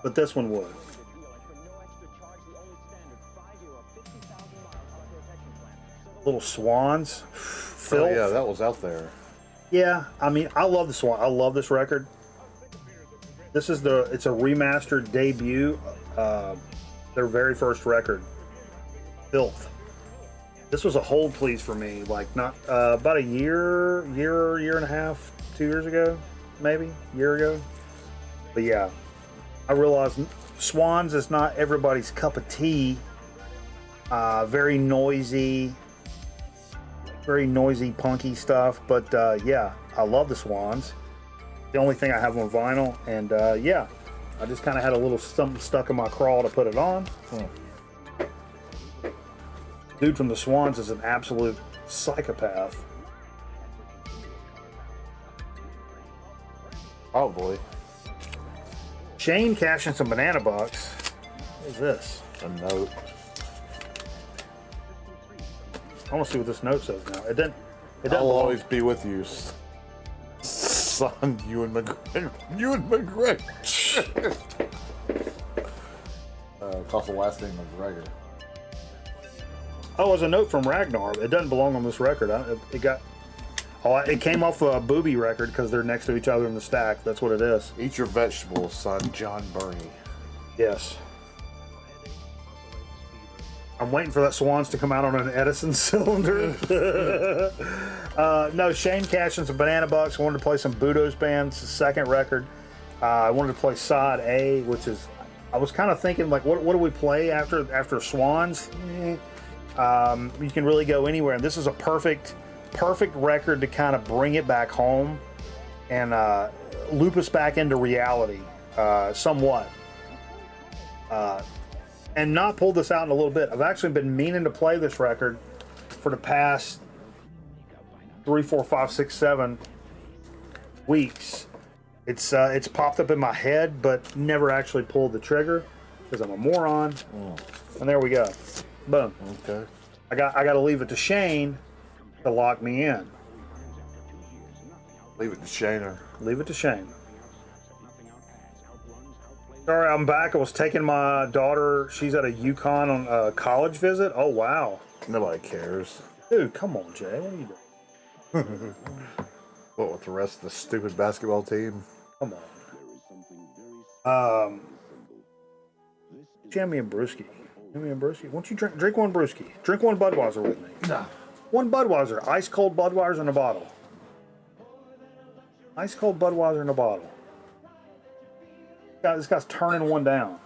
But this one would. Little Swans. Filth. Oh, yeah, that was out there. Yeah, I mean, I love the Swan. I love this record. It's a remastered debut, their very first record, Filth. This was a hold please for me, like not about a year and a half, 2 years ago, maybe a year ago. But yeah, I realized Swans is not everybody's cup of tea. Very noisy, punky stuff. But yeah, I love the Swans. The only thing I have on vinyl, and yeah, I just kind of had a little something stuck in my craw to put it on. Dude from the Swans is an absolute psychopath. Probably. Shane cashing some banana bucks. What is this? A note. I want to see what this note says now. It doesn't I'll belong. always be with you, son. Ewan McGregor. Ewan McGregor. Calls the last name McGregor. Oh, it was a note from Ragnar. It doesn't belong on this record. It came off a Booby record because they're next to each other in the stack. That's what it is. Eat your vegetables, son. John Burney. Yes. I'm waiting for that Swans to come out on an Edison cylinder. No, Shane cashing some banana bucks. I wanted to play some Budo's Band's second record. I wanted to play Side A, which is, I was kind of thinking, like, what do we play after Swans? You can really go anywhere. And this is a perfect record to kind of bring it back home and loop us back into reality somewhat. And not pull this out in a little bit. I've actually been meaning to play this record for the past 3, 4, 5, 6, 7 weeks. It's popped up in my head, but never actually pulled the trigger because I'm a moron. And there we go. Boom. Okay. I got to leave it to Shane to lock me in. Leave it to Shaner. Leave it to Shane. Sorry, I'm back. I was taking my daughter. She's at a UConn on a college visit. Oh, wow. Nobody cares. Dude, come on, Jay. What are you doing? What, with the rest of the stupid basketball team? Come on. Jam me and Brewski. Jam me and Brewski. Why don't you drink one Brewski? Drink one Budweiser with me. No. One Budweiser. Ice cold Budweiser in a bottle. Ice cold Budweiser in a bottle. This guy's turning one down.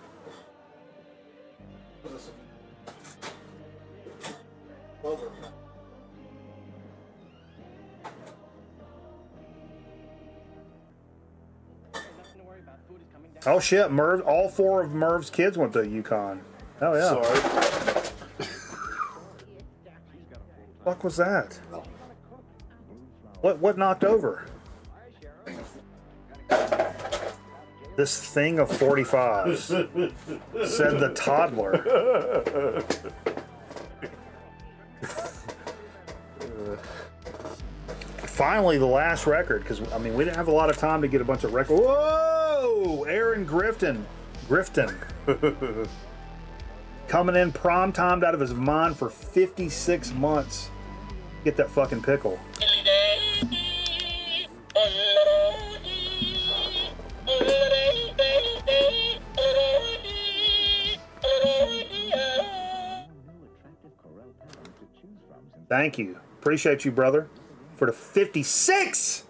Oh shit, Merv! All 4 of Merv's kids went to UConn. Hell yeah! Sorry. Fuck was that? What knocked over? This thing of 45s, said the toddler. Finally, the last record, because I mean, we didn't have a lot of time to get a bunch of records. Whoa! Aaron Grifton. Coming in prom-timed out of his mind for 56 months. Get that fucking pickle. Thank you. Appreciate you, brother. For the 56!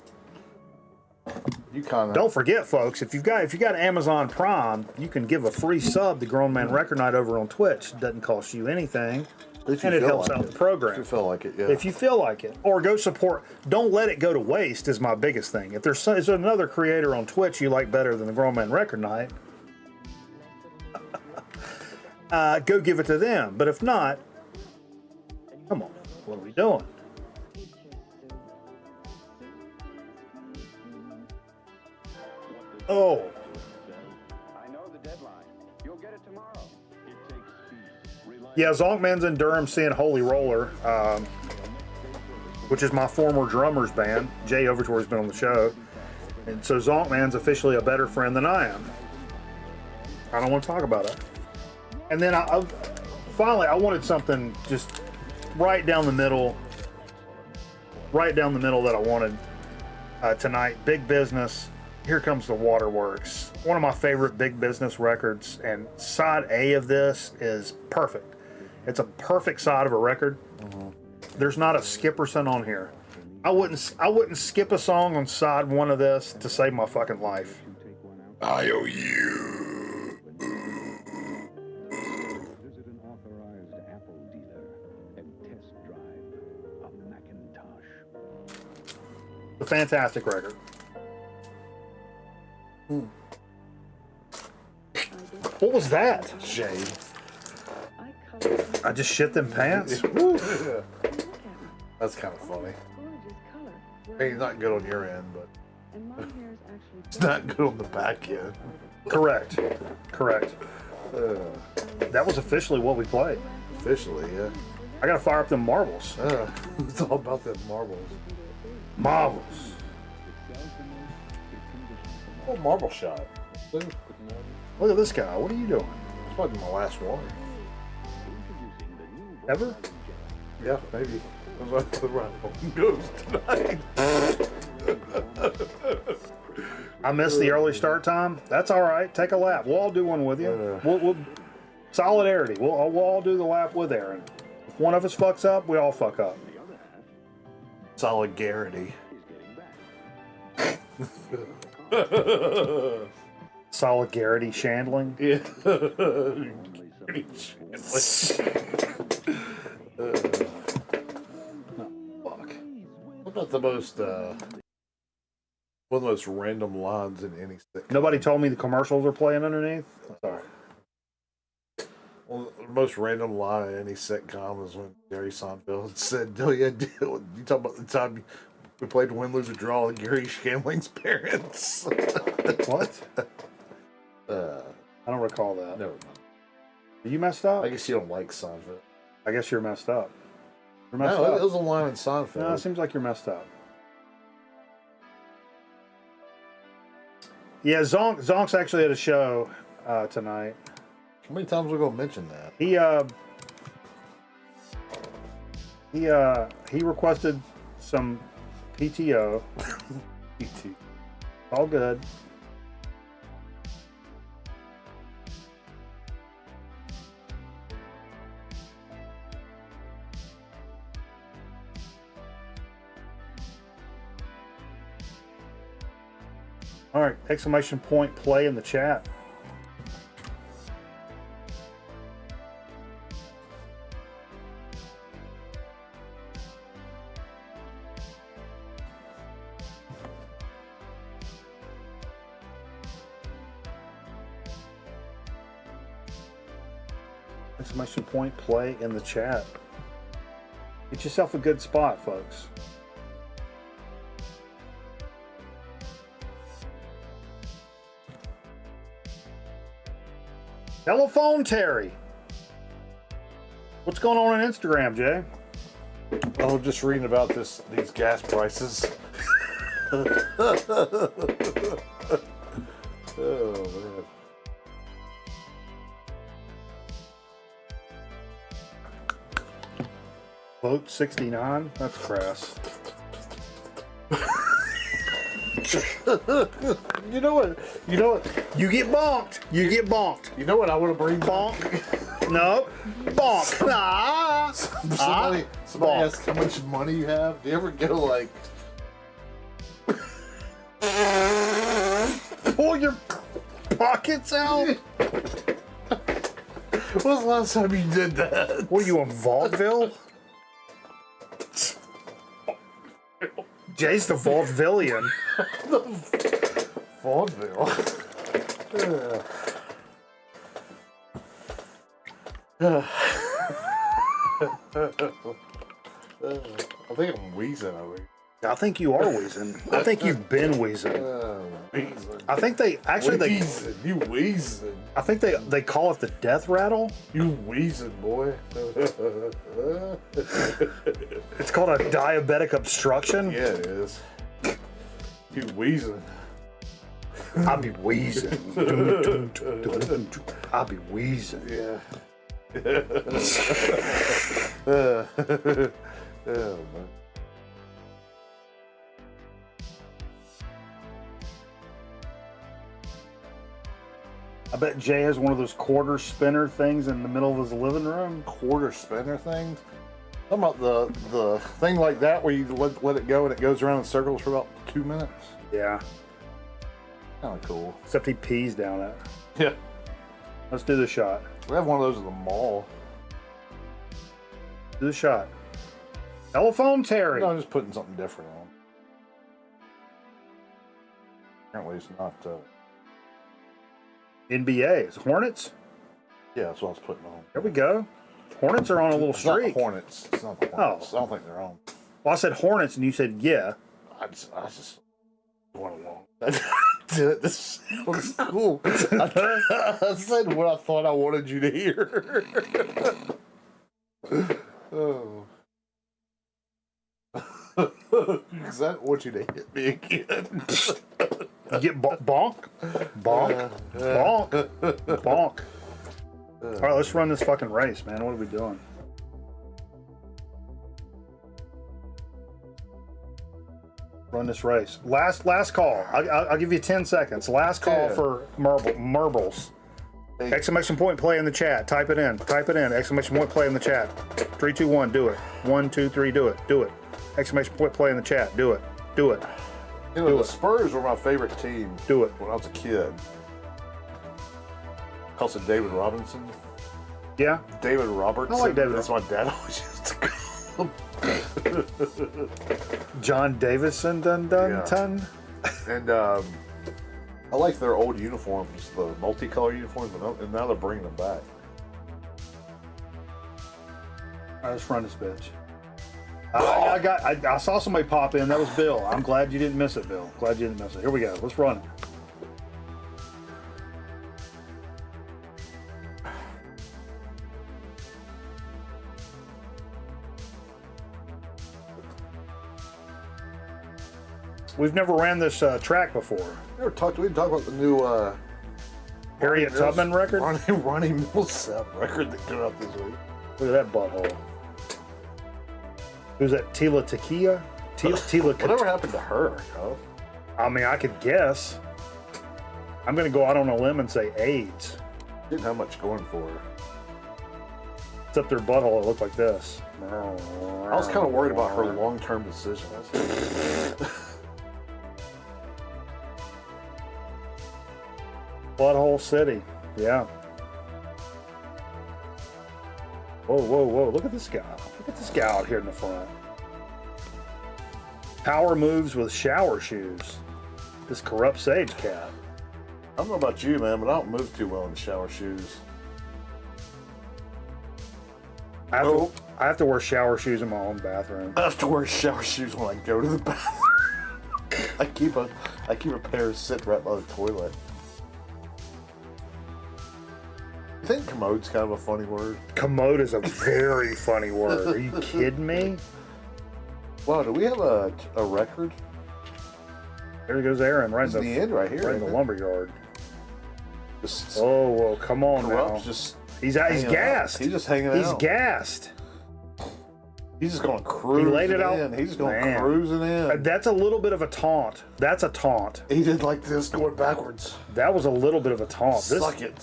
UConn. Don't forget, folks, if you've got Amazon Prime, you can give a free sub to Grown Man Record Night over on Twitch. It doesn't cost you anything. And it helps out the program. If you feel like it, yeah. If you feel like it. Or go support. Don't let it go to waste is my biggest thing. If there's another creator on Twitch you like better than the Grown Man Record Night, go give it to them. But if not, come on, what are we doing? Oh. I know the deadline. You'll get it tomorrow. It takes speed. Yeah, Zonkman's in Durham seeing Holy Roller, which is my former drummer's band. Jay Overtore's been on the show. And so Zonkman's officially a better friend than I am. I don't want to talk about it. And then finally, I wanted something just right down the middle that I wanted tonight. Big Business. Here Comes the Waterworks. One of my favorite Big Business records, and side A of this is perfect. It's a perfect side of a record. There's not a skipperson on here. I wouldn't skip a song on side one of this to save my fucking life. I owe you. Visit an authorized Apple dealer and test drive a Macintosh. A fantastic record. What was that? Shade. I just shit them pants. Yeah. That's kind of funny. Hey, not good on your end, but it's not good on the back end. Correct. That was officially what we played. Officially, yeah. I gotta fire up them marbles. It's all about them marbles. Marbles. Oh, marble shot. Look at this guy. What are you doing? It's probably my last one. Ever? Yeah, maybe. That's the right one goes tonight. I missed the early start time. That's all right. Take a lap. We'll all do one with you. We'll solidarity. We'll all do the lap with Aaron. If one of us fucks up, we all fuck up. Solidarity. Solidarity Chandling. Yeah. Fuck. What about the most one of the most random lines in any sitcom? Nobody told me the commercials are playing underneath. Sorry. Well, the most random line in any sitcom is when Gary Seinfeld said, "Oh yeah, you talk about the time we played Win, Lose, or Draw with Gary Shandling's parents." What? I don't recall that. Never mind. Are you messed up? I guess you don't like Seinfeld. I guess you're messed up. You're messed No, up. it was a line in Seinfeld. No, it seems like you're messed up. Yeah, Zonk's actually at a show tonight. How many times are we gonna mention that? He requested some PTO. PT. All good. All right, exclamation point play in the chat. Exclamation point play in the chat. Get yourself a good spot, folks. Telephone Terry. What's going on Instagram, Jay? Oh, just reading about these gas prices. Oh man. Vote 69? That's crass. You know what? You get bonked. You get bonked. You know what I want to bring Bonk. No. Bonk. Ah. Somebody bonk. asked how much money you have. Do you ever go like Pull your pockets out? when was the last time you did that? What are you, in vaudeville? Jay's the vaudevillian. Vaudeville. I think I'm wheezing over here. I think you are wheezing. I think you've been wheezing. Wheezing. I think they actually Wheezing. You wheezing. I think they call it the death rattle. You wheezing, boy. It's called a diabetic obstruction. Yeah, it is. You wheezing. I'll be wheezing. I'll be wheezing. Yeah. Oh, man. I bet Jay has one of those quarter spinner things in the middle of his living room. Quarter spinner things. Talking about the thing like that where you let it go and it goes around in circles for about 2 minutes. Yeah. Kind of cool. Except he pees down it. Yeah. Let's do the shot. We have one of those at the mall. Do the shot. Telephone Terry. No, I'm just putting something different on. Apparently it's not. NBA. It's Hornets. Yeah, that's what I was putting on. There we go. Hornets are on a little It's not streak. Hornets. It's not the Hornets. Oh. I don't think they're on. Well, I said Hornets and you said yeah. I just went along. Did it. This was cool. I said what I thought I wanted you to hear. Oh. Is that what you to hit me again? You get bonk, bonk, bonk, bonk. All right, let's run this fucking race, man. What are we doing? Run this race. Last call. I'll give you 10 seconds. Last call for marbles. Exclamation point play in the chat. Type it in. Type it in. Exclamation point play in the chat. 3, 2, 1. Do it. 1, 2, 3. Do it. Do it. Exclamation point play in the chat. Do it. Do it. You know, the Spurs were my favorite team. Do it. When I was a kid. Calls it David Robinson. Yeah. David Robertson. I like David. That's my dad always used to call him. John Davison dun dun Yeah. ton. And I like their old uniforms, the multicolor uniforms, and now they're bringing them back. All right, let's run this bitch. I saw somebody pop in. That was Bill. I'm glad you didn't miss it, Bill. Glad you didn't miss it. Here we go. Let's run it. We've never ran this track before. We didn't talk about the new Harriet Tubman record? Ronnie Millsap record that came out this week. Look at that butthole. Who's that? Tila Tequila? Tila Whatever happened to her, huh? I mean, I could guess. I'm going to go out on a limb and say AIDS. Didn't have much going for her. Except their butthole, it looked like this. I was kind of worried about her long-term decisions. Butthole City. Yeah. Whoa, whoa, whoa. Look at this guy. Look at this guy out here in the front. Power moves with shower shoes. This corrupt sage cat. I don't know about you, man, but I don't move too well in shower shoes. I have to wear shower shoes in my own bathroom. I have to wear shower shoes when I go to the bathroom. I keep a pair sitting right by the toilet. You think commode's kind of a funny word? Commode is a very funny word. Are you kidding me? Wow, do we have a record? There goes Aaron, right It's in the end right here. right in the isn't it? lumberyard. Just Oh, well, come on Corrupt's now. just He's hanging out. gassed. He's just hanging He's out. gassed. He's just going cruising He laid it out. in. He's just going Man. cruising in. That's a little bit of a taunt. That's a taunt. He did like this going backwards. That was a little bit of a taunt. Suck it.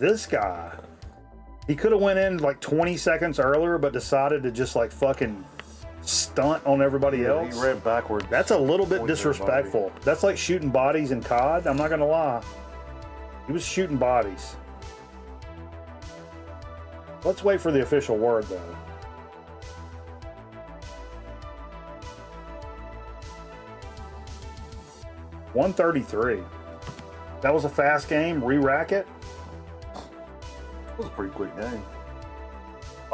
This guy, he could have went in like 20 seconds earlier, but decided to just like fucking stunt on everybody else. He ran backwards. That's a little bit Pointing at disrespectful. That's like shooting bodies in COD. I'm not gonna lie. He was shooting bodies. Let's wait for the official word though. $133. That was a fast game. Re-rack it. That was a pretty quick game.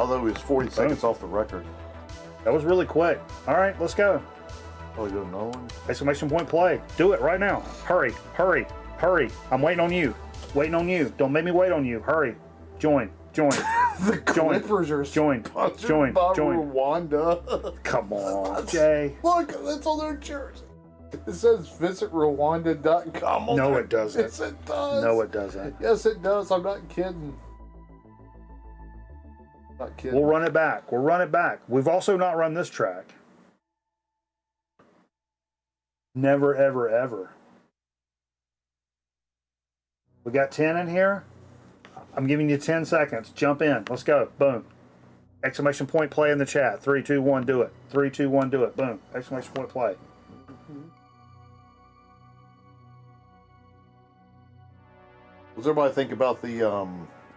Although he was 40 seconds off the record. That was really quick. All right, let's go. Oh, you don't know one? Exclamation point play. Do it right now. Hurry, hurry, hurry. I'm waiting on you. Waiting on you. Don't make me wait on you. Hurry. Join. The Clippers are sponsored by Rwanda. Come on, Jay. Look, that's on their jersey. It says visit Rwanda.com. No, it doesn't. Yes, it does. No, it doesn't. Yes, it does. I'm not kidding. Not kidding. We'll run it back. We'll run it back. We've also not run this track. Never, ever, ever. We got 10 in here. I'm giving you 10 seconds. Jump in. Let's go. Boom. Exclamation point play in the chat. 3, 2, 1, do it. 3, 2, 1, do it. Boom. Exclamation point play. What's everybody think about the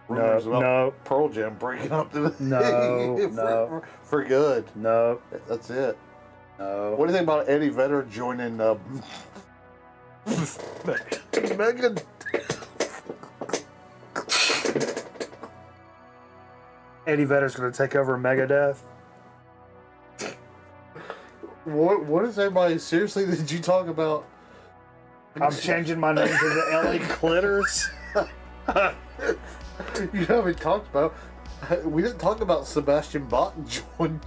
rumors about Pearl Jam breaking up today? No. For good. No. That's it. No. What do you think about Eddie Vedder joining Megan? Eddie Vedder's going to take over Megadeth. What is everybody? Seriously, did you talk about? I'm changing my name to the LA Clitters. You haven't talked about. We didn't talk about Sebastian Bach joining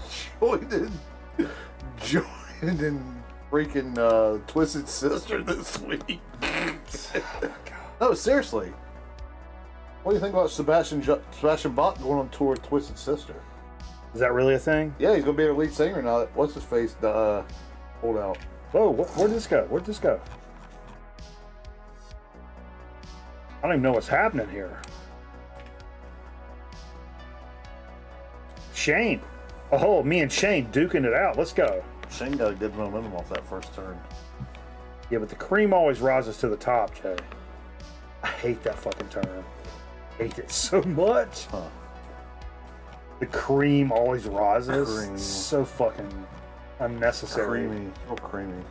freaking Twisted Sister this week. No, seriously. What do you think about Sebastian Bach going on tour with Twisted Sister? Is that really a thing? Yeah, he's gonna be their lead singer now. What's his face? Hold out. Whoa, where'd this go? Where'd this go? I don't even know what's happening here. Shane. Oh, me and Shane duking it out. Let's go. Shane got a good momentum off that first turn. Yeah, but the cream always rises to the top, Jay. I hate that fucking term. I hate it so much. Huh. The cream always rises. Cream. It's so fucking unnecessary. Creamy. Real creamy.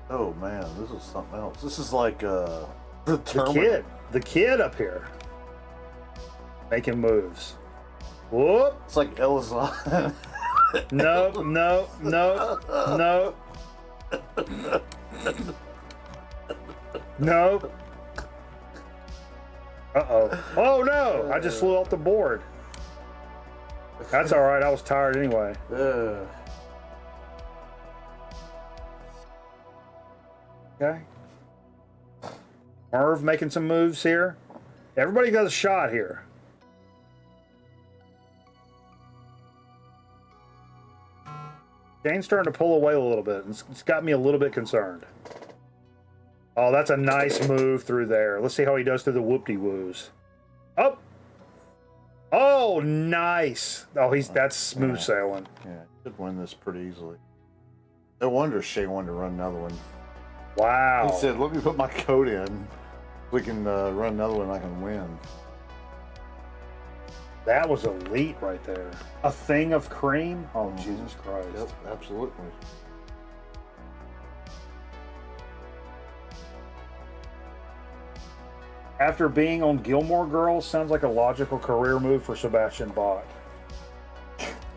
Oh man, this is something else. This is like the kid up here making moves. Whoop! It's like Elizon. No. No. Uh-oh. Oh no! I just flew off the board. That's all right. I was tired anyway. Okay. Merv making some moves here. Everybody got a shot here. Shane's starting to pull away a little bit. It's got me a little bit concerned. Oh, that's a nice move through there. Let's see how he does through the whoop-de-woos. Oh! Oh, nice. Oh, that's smooth sailing. Yeah, he could win this pretty easily. No wonder Shane wanted to run another one. Wow. He said, let me put my coat in. We can run another one and I can win. That was elite right there. A thing of cream? Oh, Jesus Christ. Yep, absolutely. After being on Gilmore Girls, sounds like a logical career move for Sebastian Bach.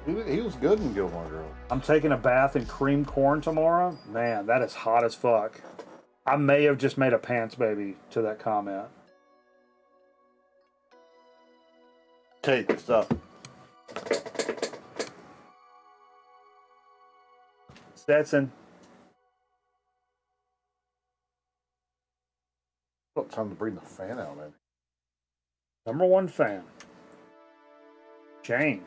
He was good in Gilmore Girls. I'm taking a bath in cream corn tomorrow. Man, that is hot as fuck. I may have just made a pants baby to that comment. Kate, stop. Stetson. About time to bring the fan out, man. Number one fan. Shane.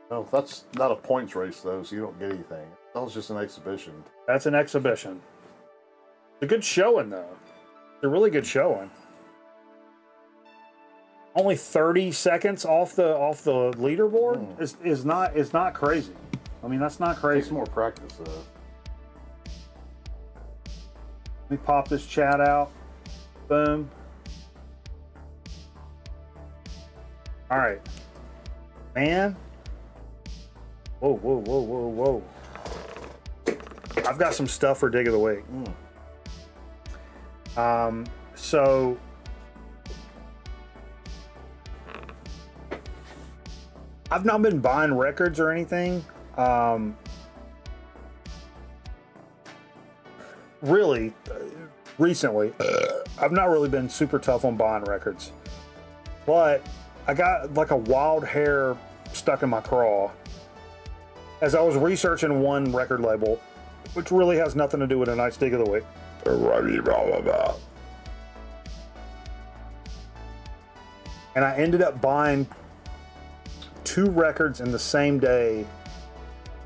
No, that's not a points race, though, so you don't get anything. That was just an exhibition. That's an exhibition. It's a good showing, though. It's a really good showing. Only 30 seconds off the leaderboard is not crazy. I mean, that's not crazy. Takes more practice, though. Let me pop this chat out. Boom. All right. Man. Whoa. I've got some stuff for Dig of the Week. So I've not been buying records or anything. Really, recently, I've not really been super tough on buying records. But I got like a wild hair stuck in my craw as I was researching one record label, which really has nothing to do with tonight's dig of the week. And I ended up buying 2 records in the same day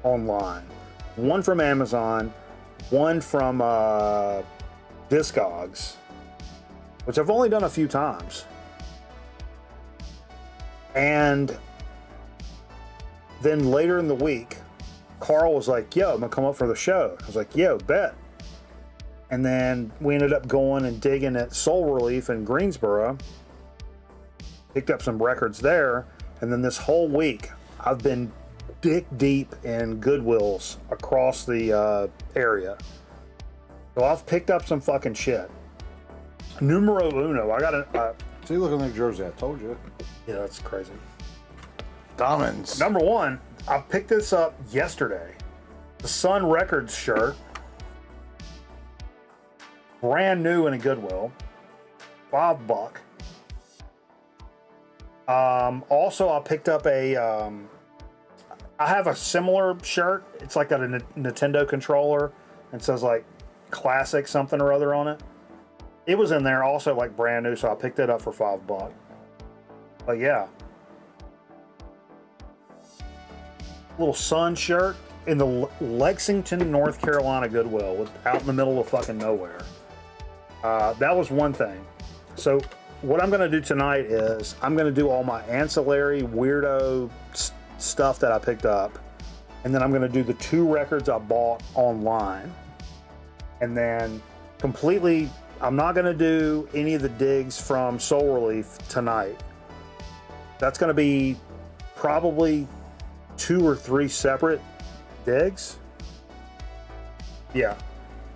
online. One from Amazon, one from Discogs, which I've only done a few times. And then later in the week, Carl was like, yo, I'm gonna come up for the show. I was like, yo, bet. And then we ended up going and digging at Soul Relief in Greensboro. Picked up some records there. And then this whole week, I've been dick deep in Goodwills across the area. So I've picked up some fucking shit. Numero uno. I got a... See, look at New Jersey. I told you. Yeah, that's crazy. Diamonds. Number one, I picked this up yesterday. The Sun Records shirt. Brand new in a Goodwill. $5. Also, I picked up a... I have a similar shirt. It's like got a Nintendo controller and says like classic something or other on it. It was in there also like brand new, so I picked it up for $5. But yeah. Little Sun shirt in the Lexington, North Carolina Goodwill, out in the middle of fucking nowhere. That was one thing. So what I'm going to do tonight is I'm going to do all my ancillary weirdo stuff that I picked up, and then I'm going to do the 2 records I bought online, and then completely I'm not going to do any of the digs from Soul Relief tonight. That's going to be probably 2 or 3 separate digs. Yeah.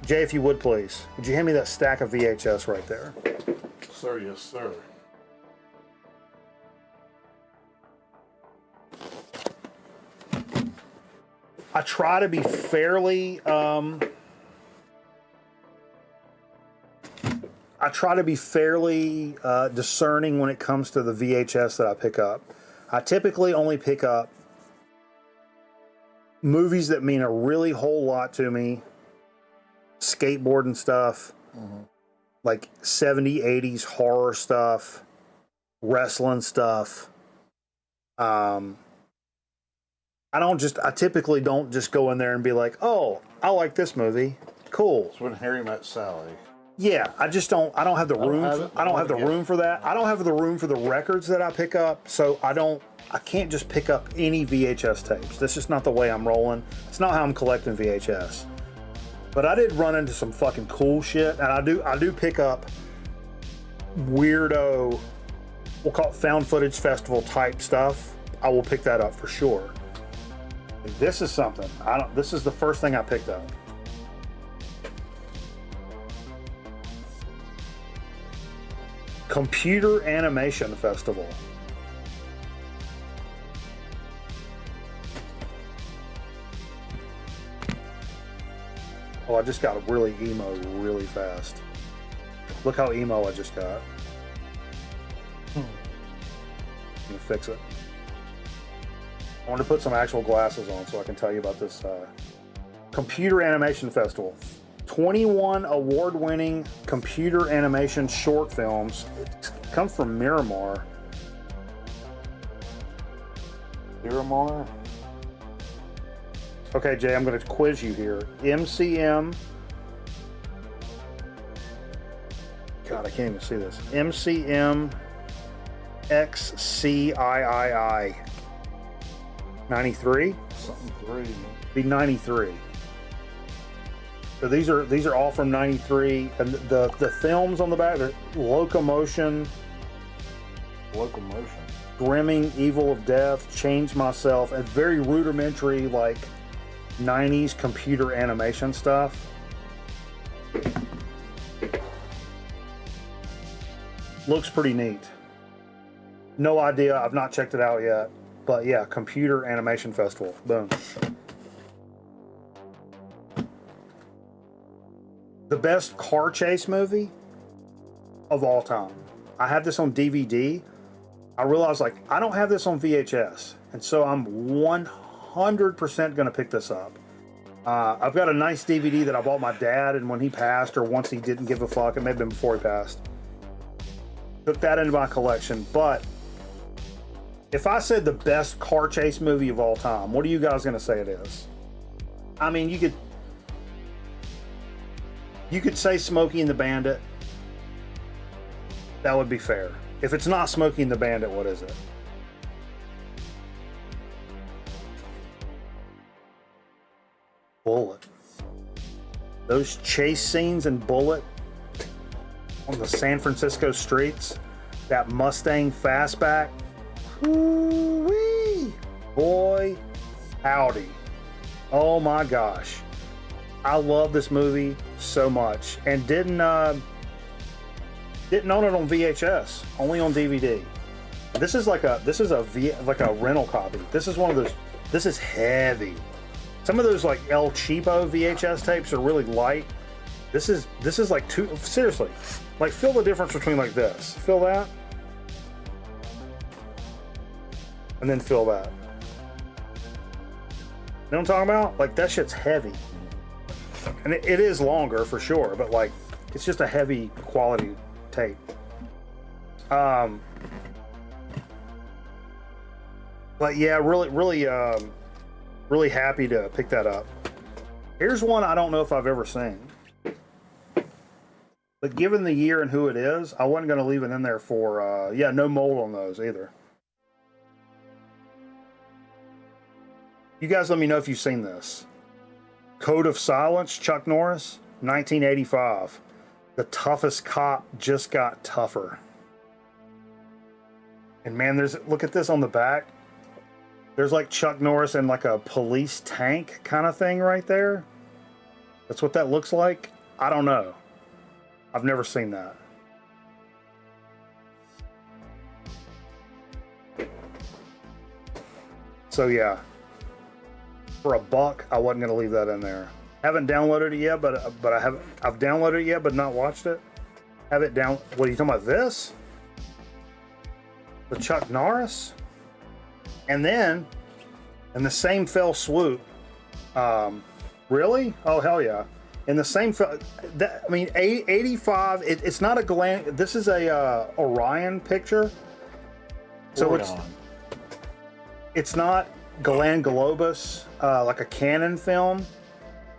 Jay, if you would please, would you hand me that stack of VHS right there? Sir, yes, sir. I try to be fairly discerning when it comes to the VHS that I pick up. I typically only pick up movies that mean a really whole lot to me, skateboarding stuff, like 70s, 80s horror stuff, wrestling stuff. I typically don't just go in there and be like, oh, I like this movie. Cool. It's when Harry met Sally. Yeah, I don't have the room. I don't have the room for that. I don't have the room for the records that I pick up, so I can't just pick up any VHS tapes. That's just not the way I'm rolling. It's not how I'm collecting VHS. But I did run into some fucking cool shit, and I do pick up weirdo, we'll call it found footage festival type stuff. I will pick that up for sure. This is something. This is the first thing I picked up. Computer Animation Festival. Oh, I just got really emo really fast. Look how emo I just got. I'm gonna fix it. I want to put some actual glasses on so I can tell you about this Computer Animation Festival. 21 award-winning computer animation short films. It comes from Miramar. Miramar? Okay, Jay, I'm going to quiz you here. MCM. God, I can't even see this. MCM XCIII. 93? Something 3. Be 93. So these are all from 93, and the films on the back are Locomotion, Grimming, Evil of Death, Change Myself, and very rudimentary like 90s computer animation stuff. Looks pretty neat. No idea, I've not checked it out yet. But yeah, Computer Animation Festival. Boom. The best car chase movie of all time. I have this on DVD. I realized, like, I don't have this on VHS. And so I'm 100% going to pick this up. I've got a nice DVD that I bought my dad, and when he passed, or once he didn't give a fuck, it may have been before he passed, took that into my collection. But if I said the best car chase movie of all time, what are you guys going to say it is? I mean, you could say Smokey and the Bandit. That would be fair. If it's not Smokey and the Bandit, what is it? Bullet. Those chase scenes in Bullet on the San Francisco streets, that Mustang fastback, woo-wee, boy, howdy. Oh my gosh. I love this movie so much, and didn't own it on VHS, only on DVD. This is like a rental copy. This is one of those. This is heavy. Some of those like El Cheapo VHS tapes are really light. This is like seriously, like feel the difference between like this. Feel that, and then feel that. You know what I'm talking about? Like that shit's heavy, and it is longer for sure, but like it's just a heavy quality tape. But yeah, really happy to pick that up. Here's one I don't know if I've ever seen, but given the year and who it is, I wasn't going to leave it in there for no mold on those either. You guys let me know if you've seen this. Code of Silence, Chuck Norris, 1985. The toughest cop just got tougher. And man, look at this on the back. There's like Chuck Norris in like a police tank kind of thing right there. That's what that looks like. I don't know. I've never seen that. So yeah, for $1, I wasn't gonna leave that in there. Haven't downloaded it yet, but I've downloaded it yet, but not watched it. Have it down. What are you talking about? This? The Chuck Norris? And then, in the same fell swoop, really? Oh hell yeah! In the same, 85. It's not a Glenn. This is a Orion picture. So it's not Glenn Globus, like a Canon film,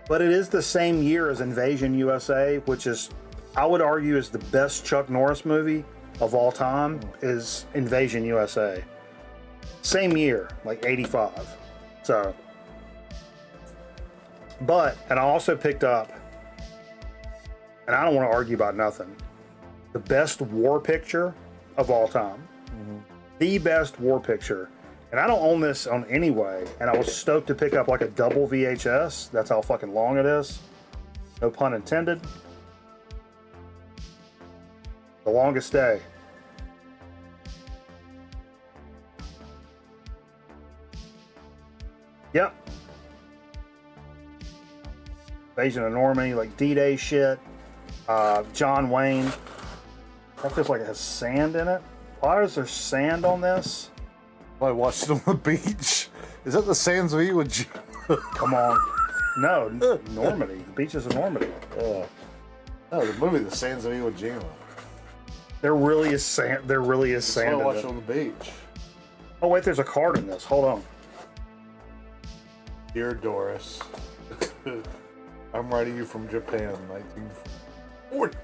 but it is the same year as Invasion USA, which is, I would argue, is the best Chuck Norris movie of all time. Is Invasion USA. Same year, like 85. So, and I also picked up, and I don't want to argue about nothing, the best war picture of all time. Mm-hmm. The best war picture. And I don't own this on anyway, and I was stoked to pick up like a double VHS. That's how fucking long it is. No pun intended. The Longest Day. Yep. Invasion of Normandy, like D-Day shit. John Wayne. That feels like it has sand in it. Why is there sand on this? I watched it on the beach. Is that the sands of Iwo Jima? Come on. No, Normandy. The beaches of Normandy. No, the movie The Sands of Iwo Jima. There really is sand. There really is sand. I watched it on the beach. Oh wait, there's a card in this. Hold on. Dear Doris, I'm writing you from Japan, 1940.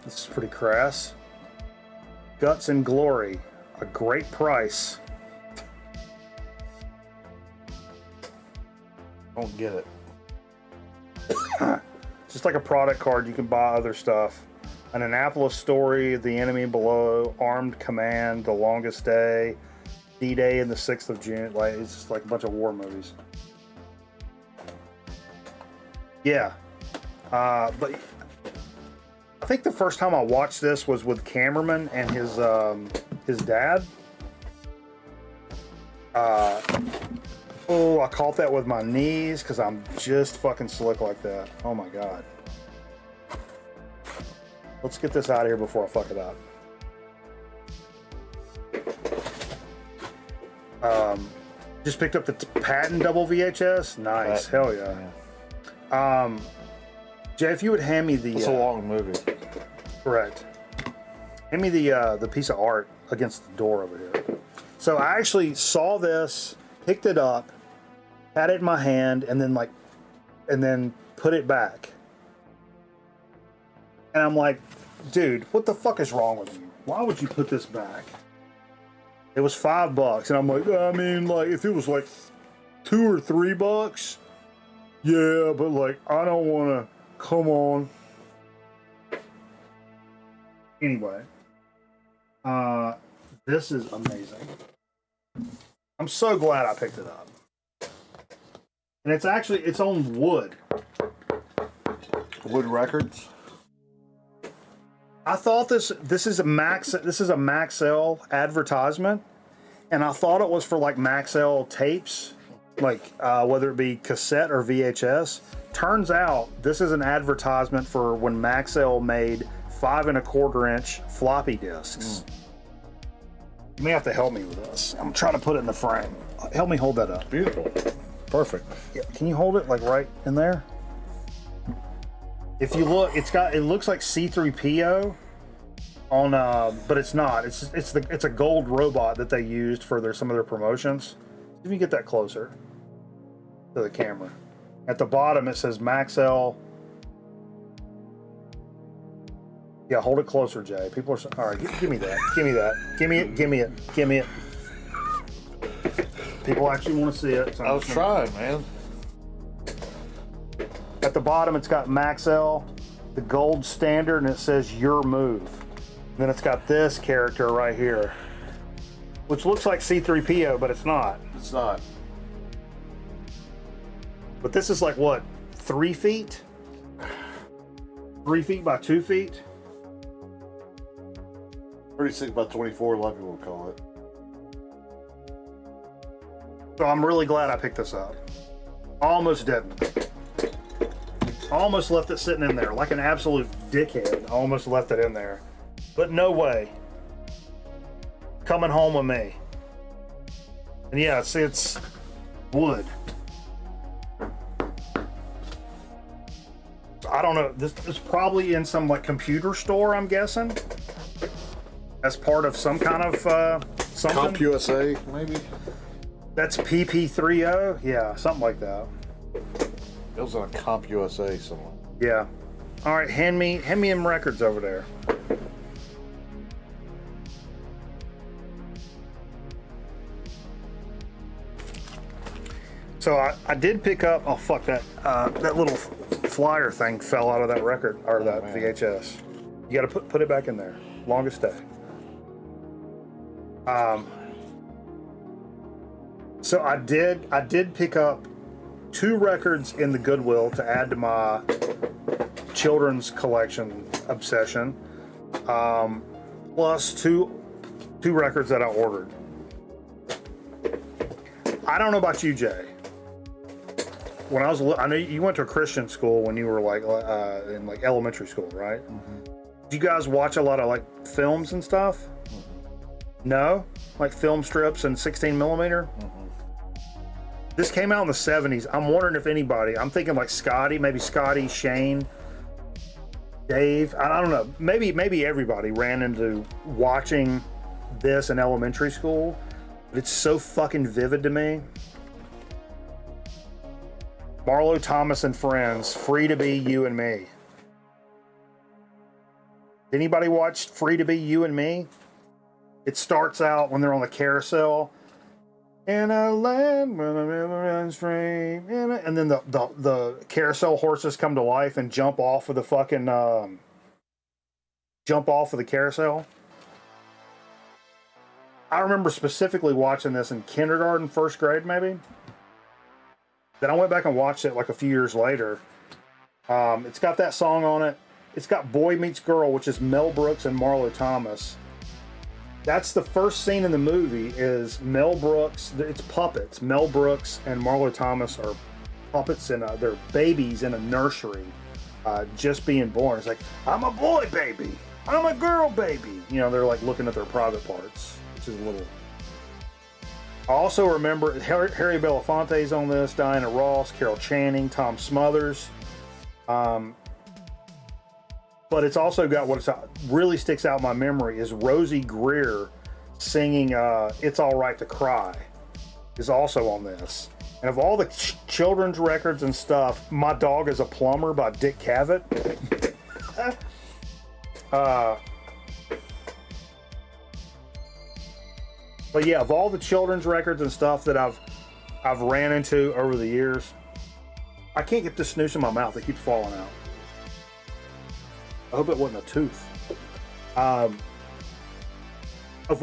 This is pretty crass. Guts and Glory, a great price. Don't get it. Just like a product card, you can buy other stuff. An Annapolis Story, The Enemy Below, Armed Command, The Longest Day, D-Day and the 6th of June. Like, it's just like a bunch of war movies. Yeah. But I think the first time I watched this was with cameraman and his dad. Oh, I caught that with my knees because I'm just fucking slick like that. Oh my God. Let's get this out of here before I fuck it up. Just picked up the Patton double VHS. Nice. Hell yeah. Jay, if you would hand me the... It's a long movie. Correct. Hand me the piece of art against the door over here. So I actually saw this, picked it up, had it in my hand, and then put it back. And I'm like, dude, what the fuck is wrong with you? Why would you put this back? It was $5, and I'm like, I mean, like, if it was like $2 or $3, yeah, but like, I don't want to. Come on. Anyway, this is amazing. I'm so glad I picked it up. And it's on wood. Wood Records. I thought this is a Maxell advertisement, and I thought it was for like Maxell tapes, like whether it be cassette or VHS. Turns out this is an advertisement for when Maxell made 5 1/4 inch floppy disks. You may have to help me with this. I'm trying to put it in the frame. Help me hold that up. Beautiful. Perfect. Yeah, can you hold it like right in there? If you look, it looks like C3PO on but it's not. It's a gold robot that they used for some of their promotions. See if you get that closer to the camera. At the bottom it says Maxell. Yeah, hold it closer, Jay. People are all right. Give me that. Give me that. Give me it. Give me it. Give me it. People actually want to see it. So I was trying, man. At the bottom, it's got Maxell, the gold standard, and it says "Your Move." And then it's got this character right here, which looks like C3PO, but it's not. It's not. But this is like what, 3 feet? 3 feet by 2 feet? 36 by 24, a lot of people would call it. So I'm really glad I picked this up. Almost didn't. Almost left it sitting in there like an absolute dickhead. Almost left it in there. But no way. Coming home with me. And yeah, see, it's wood. I don't know. This is probably in some like computer store, I'm guessing. As part of some kind of something. CompUSA, maybe? That's PP30? Yeah, something like that. It was on CompUSA somewhere. Yeah. All right, hand me them records over there. So I did pick up. Oh fuck that! That little flyer thing fell out of that record or that VHS. You got to put it back in there. Longest day. So I did pick up 2 records in the Goodwill to add to my children's collection obsession, plus two records that I ordered. I don't know about you, Jay. When I know you went to a Christian school when you were like in like elementary school, right? Mm-hmm. Did you guys watch a lot of like films and stuff? Mm-hmm. No, like film strips and 16 millimeter. Mm-hmm. This came out in the 70s. I'm wondering if anybody. I'm thinking like Scotty, maybe Scotty, Shane, Dave. I don't know. Maybe everybody ran into watching this in elementary school. But it's so fucking vivid to me. Marlo Thomas and Friends, Free to Be You and Me. Anybody watch Free to Be You and Me? It starts out when they're on the carousel. In a land where the river runs free. And then the carousel horses come to life and jump off of the fucking jump off of the carousel. I remember specifically watching this in kindergarten, first grade maybe. Then I went back and watched it like a few years later. It's got that song on it. It's got Boy Meets Girl, which is Mel Brooks and Marlo Thomas. That's the first scene in the movie is Mel Brooks. It's puppets. Mel Brooks and Marlo Thomas are puppets and they're babies in a nursery, just being born. It's like, I'm a boy baby. I'm a girl baby. You know, they're like looking at their private parts, which is a little. I also remember Harry Belafonte's on this, Diana Ross, Carol Channing, Tom Smothers. But it's also got what really sticks out in my memory is Rosie Greer singing It's All Right to Cry is also on this. And of all the children's records and stuff, My Dog is a Plumber by Dick Cavett. But yeah, of all the children's records and stuff that I've ran into over the years, I can't get this snooze in my mouth. It keeps falling out. I hope it wasn't a tooth. Of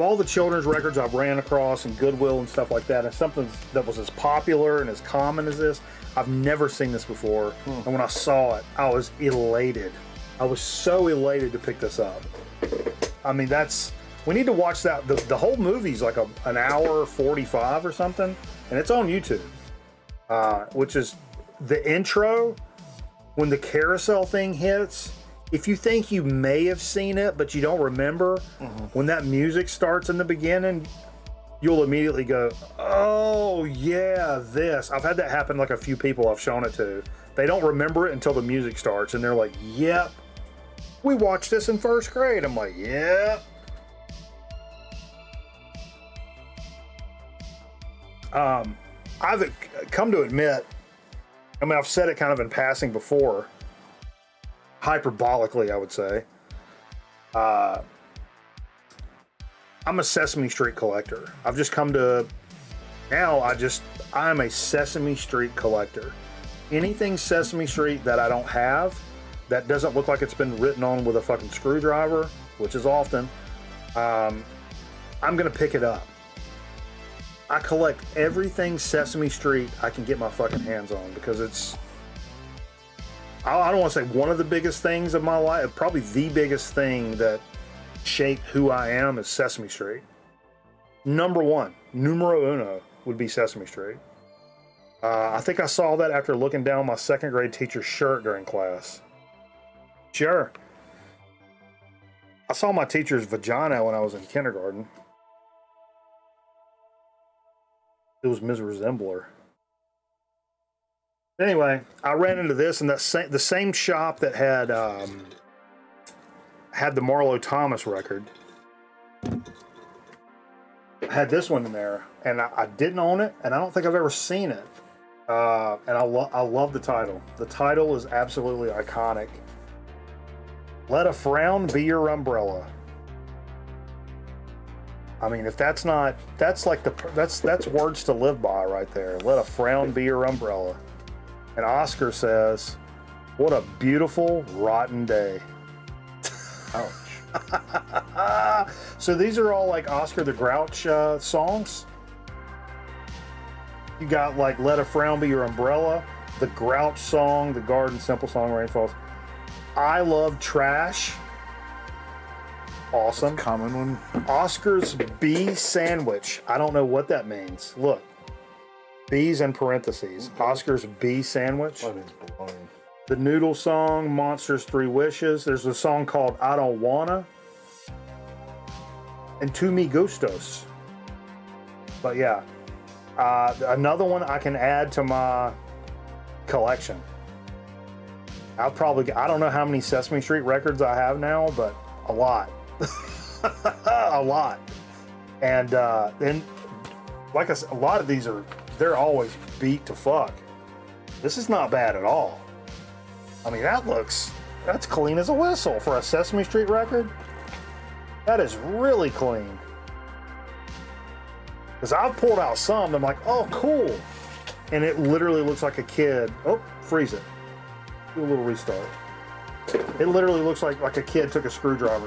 all the children's records I've ran across and Goodwill and stuff like that, and something that was as popular and as common as this, I've never seen this before. And when I saw it, I was elated. I was so elated to pick this up. I mean, we need to watch that. The whole movie's like an hour 45 or something, and it's on YouTube, which is the intro when the carousel thing hits. If you think you may have seen it, but you don't remember, when that music starts in the beginning, you'll immediately go, oh, yeah, this. I've had that happen like a few people I've shown it to. They don't remember it until the music starts, and they're like, yep, we watched this in first grade. I'm like, yep. I've come to admit, I mean, I've said it kind of in passing before, hyperbolically, I would say. I'm a Sesame Street collector. I've just come to now. I'm a Sesame Street collector. Anything Sesame Street that I don't have, that doesn't look like it's been written on with a fucking screwdriver, which is often, I'm gonna pick it up. I collect everything Sesame Street I can get my fucking hands on because it's. I don't want to say one of the biggest things of my life, probably the biggest thing that shaped who I am is Sesame Street. Number one, numero uno, would be Sesame Street. I think I saw that after looking down my second grade teacher's shirt during class. Sure. I saw my teacher's vagina when I was in kindergarten. It was Ms. Resembler. Anyway, I ran into this in the same shop that had the Marlo Thomas record. I had this one in there, and I didn't own it, and I don't think I've ever seen it. And I love the title. The title is absolutely iconic. Let a frown be your umbrella. I mean, if that's not, that's words to live by right there. Let a frown be your umbrella. And Oscar says, what a beautiful, rotten day. Ouch. So these are all like Oscar the Grouch songs. You got like Let a Frown Be Your Umbrella, the Grouch song, the Garden Simple song, Rainfalls. I Love Trash. Awesome. That's a common one. Oscar's Bee Sandwich. I don't know what that means. Look. Bees in parentheses. Oscar's Bee Sandwich. That means bologna. The Noodle Song, Monsters 3 Wishes. There's a song called I Don't Wanna. And Tu Me Gustos. But yeah. Another one I can add to my collection. I don't know how many Sesame Street records I have now, but a lot. A lot. And then, like I said, a lot of these they're always beat to fuck. This is not bad at all. I mean, that's clean as a whistle for a Sesame Street record. That is really clean. Because I've pulled out some, and I'm like, oh, cool. And it literally looks like a kid. Oh, freeze it. Do a little restart. It literally looks like a kid took a screwdriver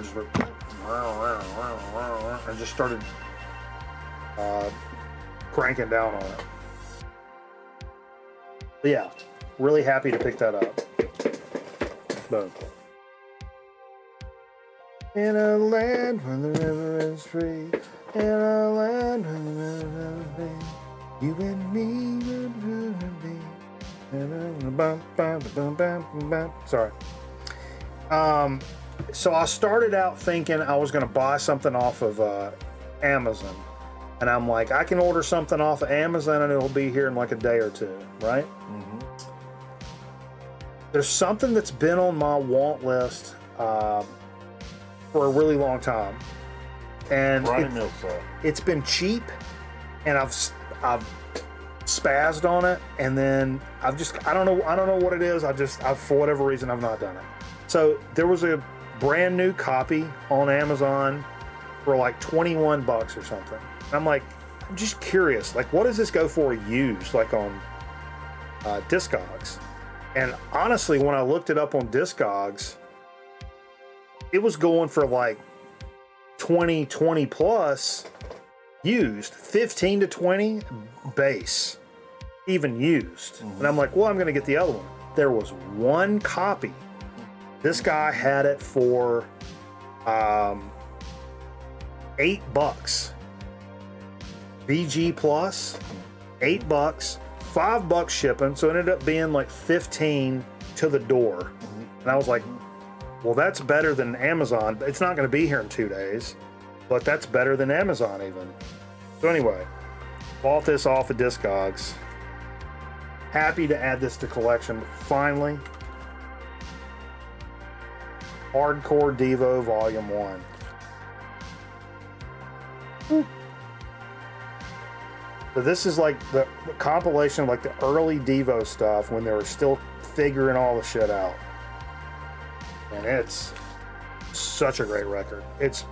and just started cranking down on it. But yeah, really happy to pick that up. Boom. In a land where the river is free, in a land where the river is free, you and me would be. Sorry. So I started out thinking I was going to buy something off of Amazon. And I'm like, I can order something off of Amazon and it'll be here in like a day or two, right? Mm-hmm. There's something that's been on my want list for a really long time. And it's been cheap, and I've spazzed on it, and then I don't know what it is. For whatever reason, I've not done it. So there was a brand new copy on Amazon for like $21 or something. And I'm like, I'm just curious, like, what does this go for used, like on Discogs? And honestly, when I looked it up on Discogs, it was going for like 20 plus used, 15 to 20 base, even used. Mm-hmm. And I'm like, well, I'm going to get the other one. There was one copy. This guy had it for $8. VG plus, $8, $5 shipping, so it ended up being like 15 to the door. And I was like, well, that's better than Amazon. It's not going to be here in 2 days, but that's better than Amazon even. So anyway, bought this off of Discogs. Happy to add this to collection finally. Hardcore Devo Volume 1. Woo. So this is like the compilation of like the early Devo stuff when they were still figuring all the shit out. And it's such a great record. It's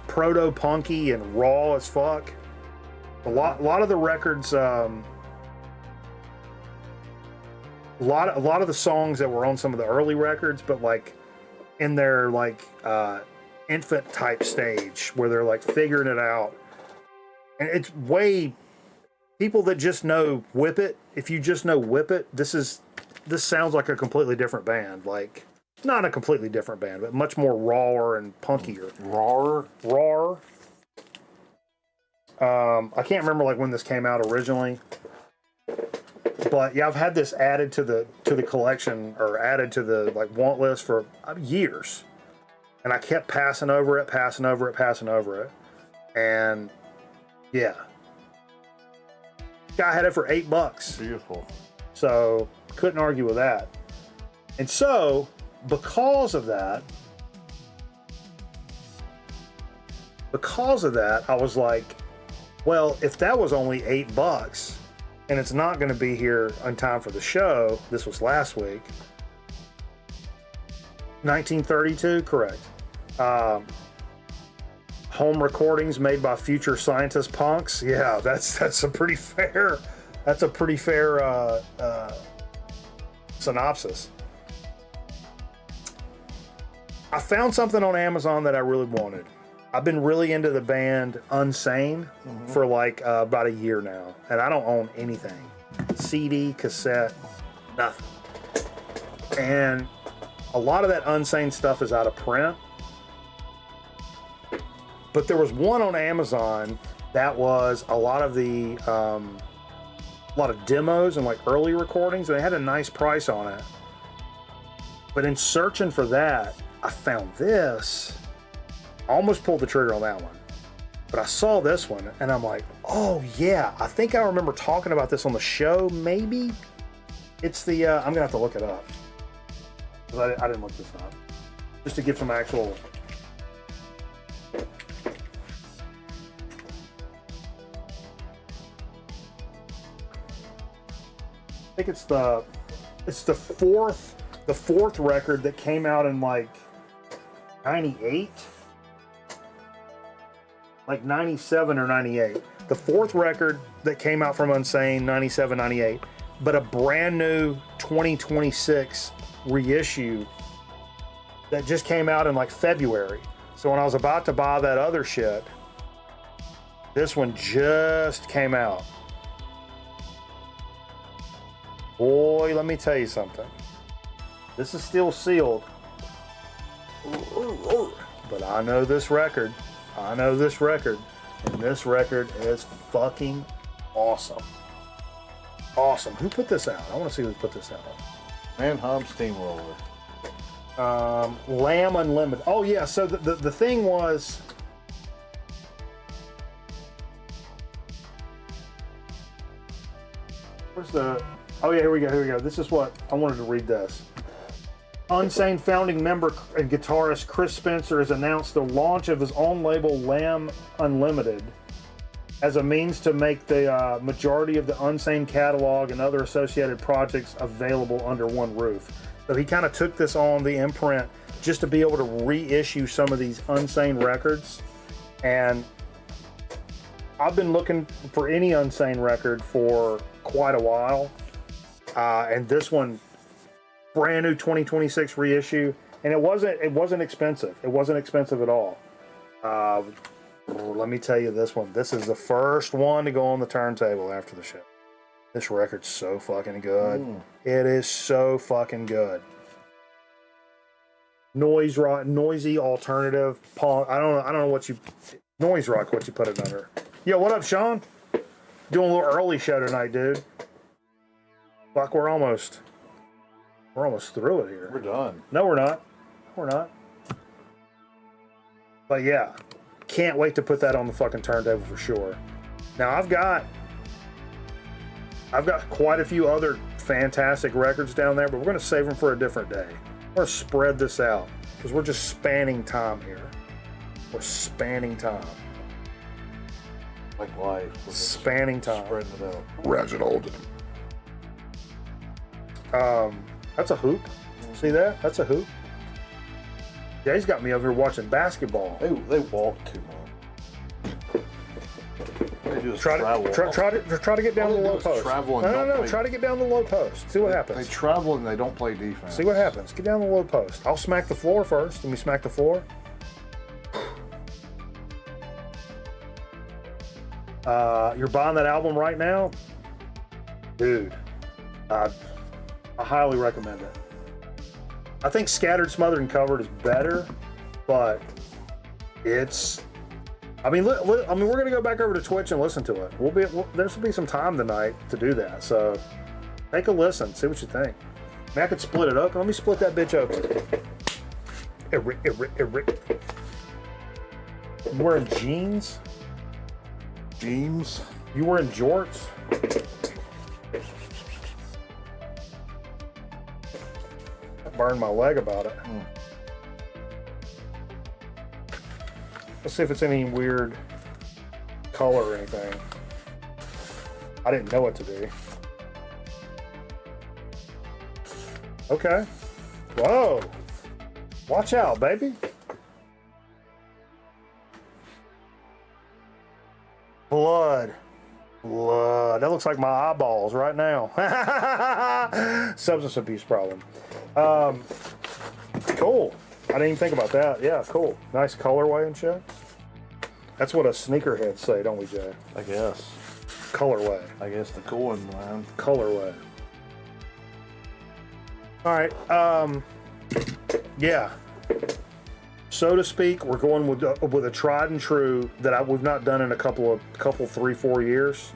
proto-punky and raw as fuck. A lot of the records, a lot of the songs that were on some of the early records, but like in their like infant type stage where they're like figuring it out. And it's way, people that just know Whip It, if you just know Whip It, this sounds like a completely different band. Like, not a completely different band, but much more rawer and punkier. Rawer. I can't remember like when this came out originally. But yeah, I've had this added to the collection, or added to the like want list for years. And I kept passing over it. And yeah. Guy had it for $8. Beautiful. So couldn't argue with that. And so, because of that, I was like, well, if that was only $8 and it's not going to be here on time for the show, this was last week. 1932, correct. Home recordings made by future scientist punks. Yeah, that's a pretty fair synopsis. I found something on Amazon that I really wanted. I've been really into the band Unsane for like about a year now, and I don't own anything. CD, cassette, nothing. And a lot of that Unsane stuff is out of print. But there was one on Amazon that was a lot of demos and like early recordings, and they had a nice price on it. But in searching for that, I found this. I almost pulled the trigger on that one. But I saw this one, and I'm like, oh yeah, I think I remember talking about this on the show, maybe? It's the, I'm gonna have to look it up. Because I didn't look this up. Just to give some actual... I think it's the fourth record that came out in like 98, like 97 or 98. The fourth record that came out from Unsane, 97, 98, but a brand new 2026 reissue that just came out in like February. So when I was about to buy that other shit, This one just came out. Boy, let me tell you something. This is still sealed. But I know this record. And this record is fucking awesome. Awesome. Who put this out? I want to see who put this out. Manheim Steamroller. Lamb Unlimited. Oh yeah, so the thing was, where's the, oh yeah, here we go. This is what, I wanted to read this. Unsane founding member and guitarist Chris Spencer has announced the launch of his own label, Lamb Unlimited, as a means to make the majority of the Unsane catalog and other associated projects available under one roof. So he kind of took this on the imprint just to be able to reissue some of these Unsane records. And I've been looking for any Unsane record for quite a while. And this one, brand new 2026 reissue, and it wasn't expensive. It wasn't expensive at all. Let me tell you this one. This is the first one to go on the turntable after the show. This record's so fucking good. It is so fucking good. Noise rock, noisy alternative punk. I don't know what you, noise rock, what you put it under. Yo, what up, Sean? Doing a little early show tonight, dude. Fuck, we're almost through it here. We're done. No, we're not. We're not. But yeah, can't wait to put that on the fucking turntable for sure. Now I've got quite a few other fantastic records down there, but we're going to save them for a different day. We're going to spread this out because we're just spanning time here. We're spanning time. Like life. We're just Spanning time. spreading it out. Reginald. That's a hoop. See that? That's a hoop. Jay's got me over here watching basketball. They walk too much. They do is travel. Try to get down All the they do low is post. travel and No. don't play. Try to get down the low post. See what They happens. travel and they don't play defense. See what happens. Get down the low post. I'll smack the floor first. Let me smack the floor. You're buying that album right now? Dude, I highly recommend it. I think Scattered, Smothered, and Covered is better, but it's... I mean, we're going to go back over to Twitch and listen to it. There's be some time tonight to do that, so take a listen, see what you think. I mean, I could split it open. Let me split that bitch open. You wearing jeans? Jeans. You wearing jorts? I burned my leg about it. Let's see if it's any weird color or anything. I didn't know it to be. Okay. Whoa. Watch out, baby. Blood. That looks like my eyeballs right now. Substance abuse problem. Cool. I didn't even think about that. Yeah, cool. Nice colorway and shit. That's what a sneakerheads say, don't we, Jay? I guess. Colorway. I guess the cool one, man. Colorway. All right. Yeah. So to speak, we're going with a tried and true that we've not done in a couple 3-4 years.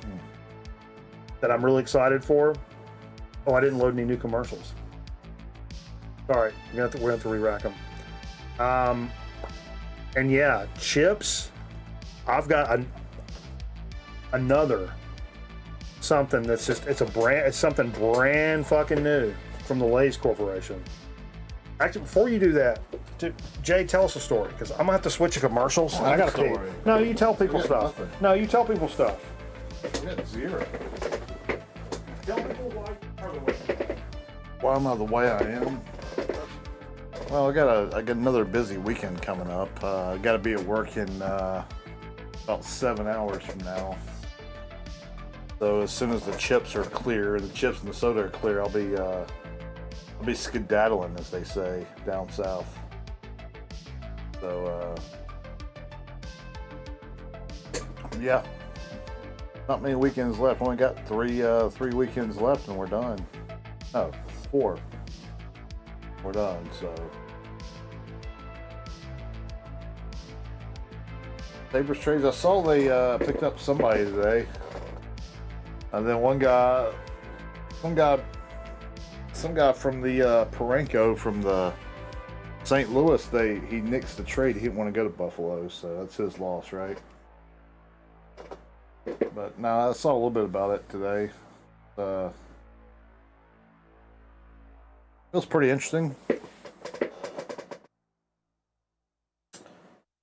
That I'm really excited for. Oh, I didn't load any new commercials. Sorry, we're gonna have to re-rack them. And yeah, chips. I've got another something that's just it's something brand fucking new from the Lay's Corporation. Actually, before you do that, Jay, tell us a story because I'm gonna have to switch to commercials. I gotta pee. No, you tell people stuff. Nothing. No, you tell people stuff. I got zero. Tell people why you are the way. Why am I the way I am? Well, I got another busy weekend coming up. I got to be at work in about 7 hours from now. So as soon as the chips are clear, the chips and the soda are clear, I'll be skedaddling, as they say down south. So Yeah. Not many weekends left. Only got three weekends left and we're done. No, 4. We're done, so. Sabres trades. I saw they picked up somebody today. And then some guy from the Parenko from the St. Louis, he nixed the trade. He didn't want to go to Buffalo, so that's his loss, right? But no, I saw a little bit about it today. It was pretty interesting.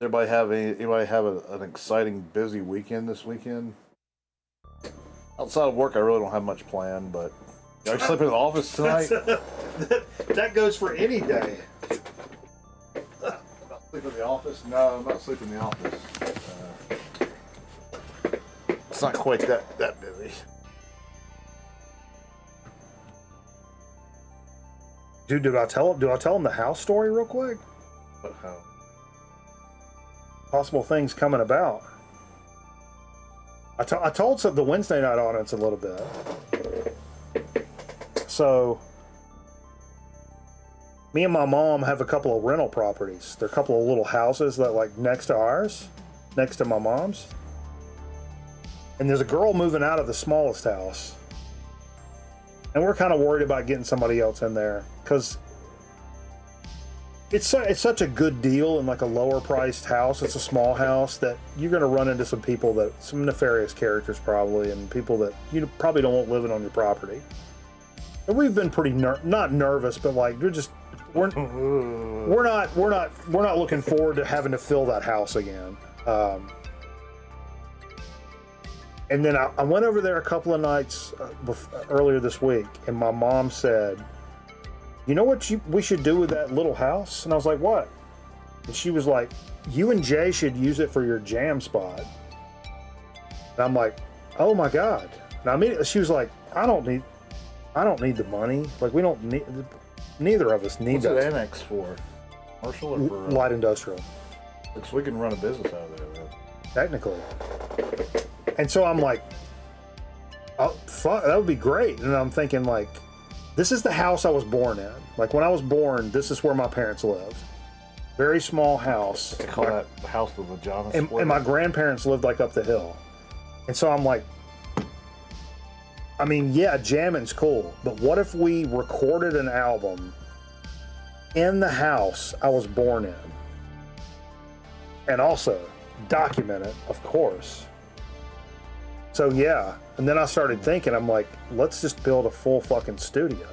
Anybody have an exciting, busy weekend this weekend? Outside of work, I really don't have much planned, but are you sleeping in the office tonight? That goes for any day. Not sleeping in the office? No, I'm not sleeping in the office. It's not quite that busy. Dude, do I tell him the house story real quick? But how? Possible things coming about. I told the Wednesday night audience a little bit. So, me and my mom have a couple of rental properties. They're a couple of little houses that like next to ours, next to my mom's. And there's a girl moving out of the smallest house. And we're kind of worried about getting somebody else in there because it's such a good deal in like a lower priced house. It's a small house that you're going to run into some people some nefarious characters probably, and people that you probably don't want living on your property. And we've been pretty not nervous, but like we're not looking forward to having to fill that house again. And then I went over there a couple of nights earlier this week, and my mom said, "You know what we should do with that little house?" And I was like, "What?" And she was like, "You and Jay should use it for your jam spot." And I'm like, "Oh my God." And immediately she was like, I don't need the money. Like, we don't need, neither of us need that. What's it annex for? Commercial or for light industrial? Because we can run a business out of there, then. Technically. And so I'm like, oh, fuck, that would be great. And I'm thinking, like, this is the house I was born in. Like, when I was born, this is where my parents lived. Very small house. They call that the house of the Vagina Split. And my grandparents lived, like, up the hill. And so I'm like, I mean, yeah, jamming's cool, but what if we recorded an album in the house I was born in? And also document it, of course. So yeah, and then I started thinking, I'm like, let's just build a full fucking studio.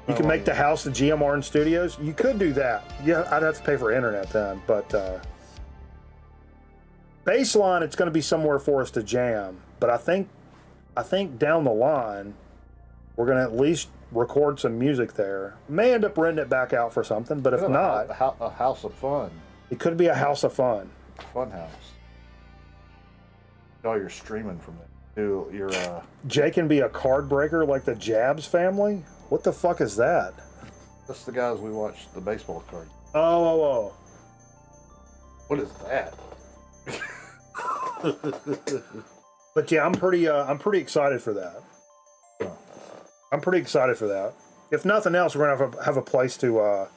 You can make the house the GMR Studios. You could do that. Yeah, I'd have to pay for internet then, but baseline, it's going to be somewhere for us to jam. But I think down the line, we're going to at least record some music there. May end up renting it back out for something, but if not, a house of fun. It could be a house of fun. Fun house. All your streaming from it. Do your Jay can be a card breaker like the Jabs family. What the fuck is that? That's the guys we watched the baseball card. Oh. What is that? But yeah, I'm pretty excited for that. I'm pretty excited for that. If nothing else, we're gonna have a place to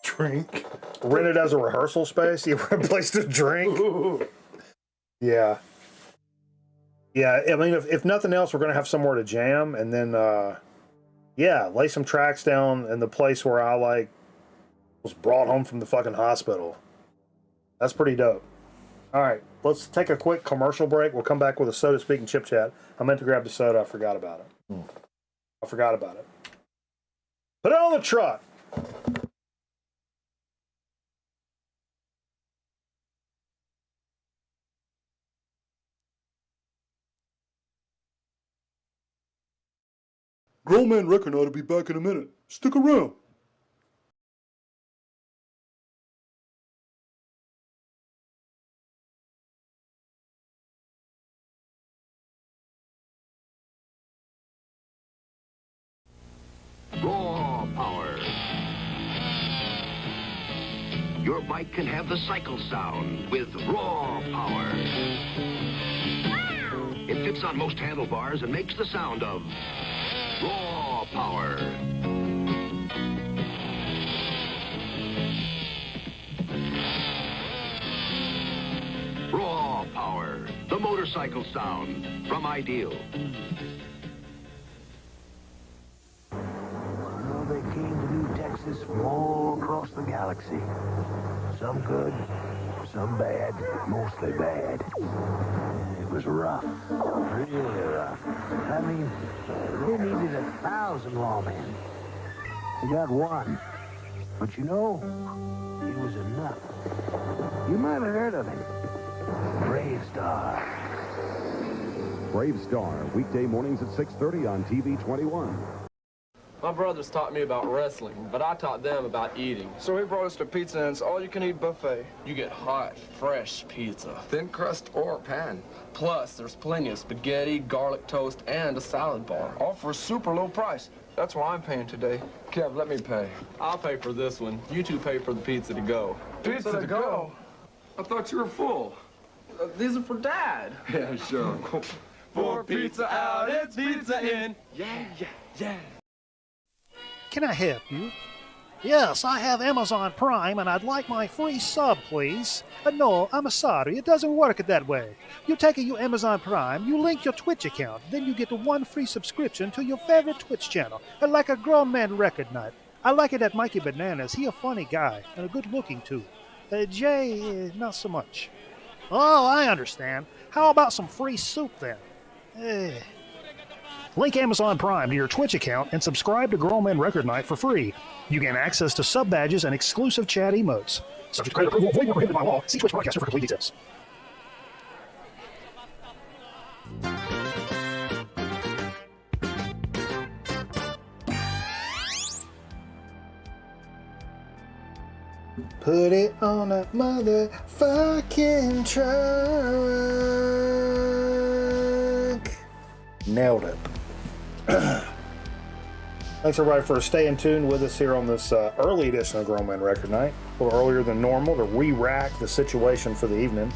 drink. Rent it as a rehearsal space. Yeah, a place to drink. Ooh. Yeah. Yeah, I mean, if nothing else, we're gonna have somewhere to jam, and then lay some tracks down in the place where I was brought home from the fucking hospital. That's pretty dope. All right, let's take a quick commercial break. We'll come back with a soda speak and chip chat. I meant to grab the soda. I forgot about it. I forgot about it. Put it on the truck. Grown Man Record ought to be back in a minute. Stick around. Raw power. Your bike can have the cycle sound with raw power. It fits on most handlebars and makes the sound of raw power. Raw power, the motorcycle sound from Ideal. Well, they came to New Texas from all across the galaxy. Some good, some bad, mostly bad. It was rough, really rough. I mean, they needed 1,000 lawmen. They got one. But you know, it was enough. You might have heard of him. Brave Star. Brave Star, weekday mornings at 6:30 on TV 21. My brothers taught me about wrestling, but I taught them about eating. So he brought us to pizza, and it's all-you-can-eat buffet. You get hot, fresh pizza, thin crust or pan. Plus, there's plenty of spaghetti, garlic toast, and a salad bar. All for a super low price. That's why I'm paying today. Kev, let me pay. I'll pay for this one. You two pay for the pizza to go. Pizza to go? I thought you were full. These are for Dad. Yeah, sure. For pizza out, it's pizza in. Yeah, yeah, yeah. Can I help you? Yes, I have Amazon Prime and I'd like my free sub, please. No, I'm sorry, it doesn't work that way. You take your Amazon Prime, you link your Twitch account, then you get one free subscription to your favorite Twitch channel, like a grown man record night. I like it at Mikey Bananas. He a funny guy and a good looking too. Jay, not so much. Oh, I understand. How about some free soup then? Link Amazon Prime to your Twitch account and subscribe to Grown Man Record Night for free. You gain access to sub badges and exclusive chat emotes. Subject to credit approval, void where prohibited by law. See Twitch broadcaster for complete details. Put it on a motherfucking truck. Nailed it. Thanks everybody for staying tuned with us here on this early edition of Grown Man Record Night. A little earlier than normal to re-rack the situation for the evening.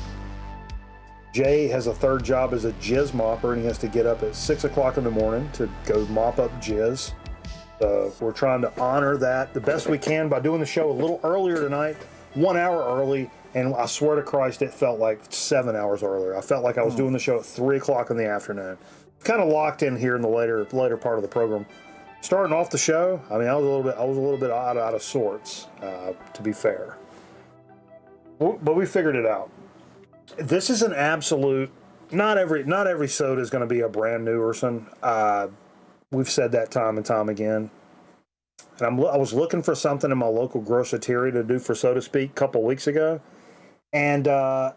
Jay has a third job as a jizz mopper, and he has to get up at 6 o'clock in the morning to go mop up jizz. So we're trying to honor that the best we can by doing the show a little earlier tonight, 1 hour early, and I swear to Christ it felt like 7 hours earlier. I felt like I was doing the show at 3 o'clock in the afternoon. Kind of locked in here in the later part of the program. Starting off the show, I mean, I was a little bit out of sorts, to be fair. But we figured it out. This is an absolute. Not every soda is going to be a brand new Urson. We've said that time and time again. And I was looking for something in my local grocery to do for Soda Speak a couple weeks ago, and I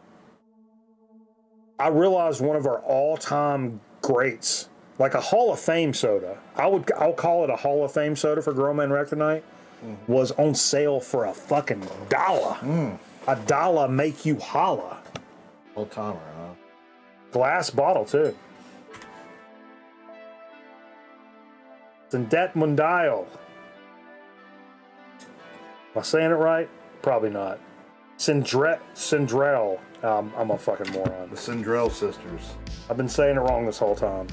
realized one of our all-time greats, like a Hall of Fame soda. I'll call it a Hall of Fame soda for Grown Man Record Night. Was on sale for a fucking $1. $1 make you holla. Old timer, huh? Glass bottle too. Sendet Mundial. Am I saying it right? Probably not. Sindrell. I'm a fucking moron. The Sindrell sisters. I've been saying it wrong this whole time.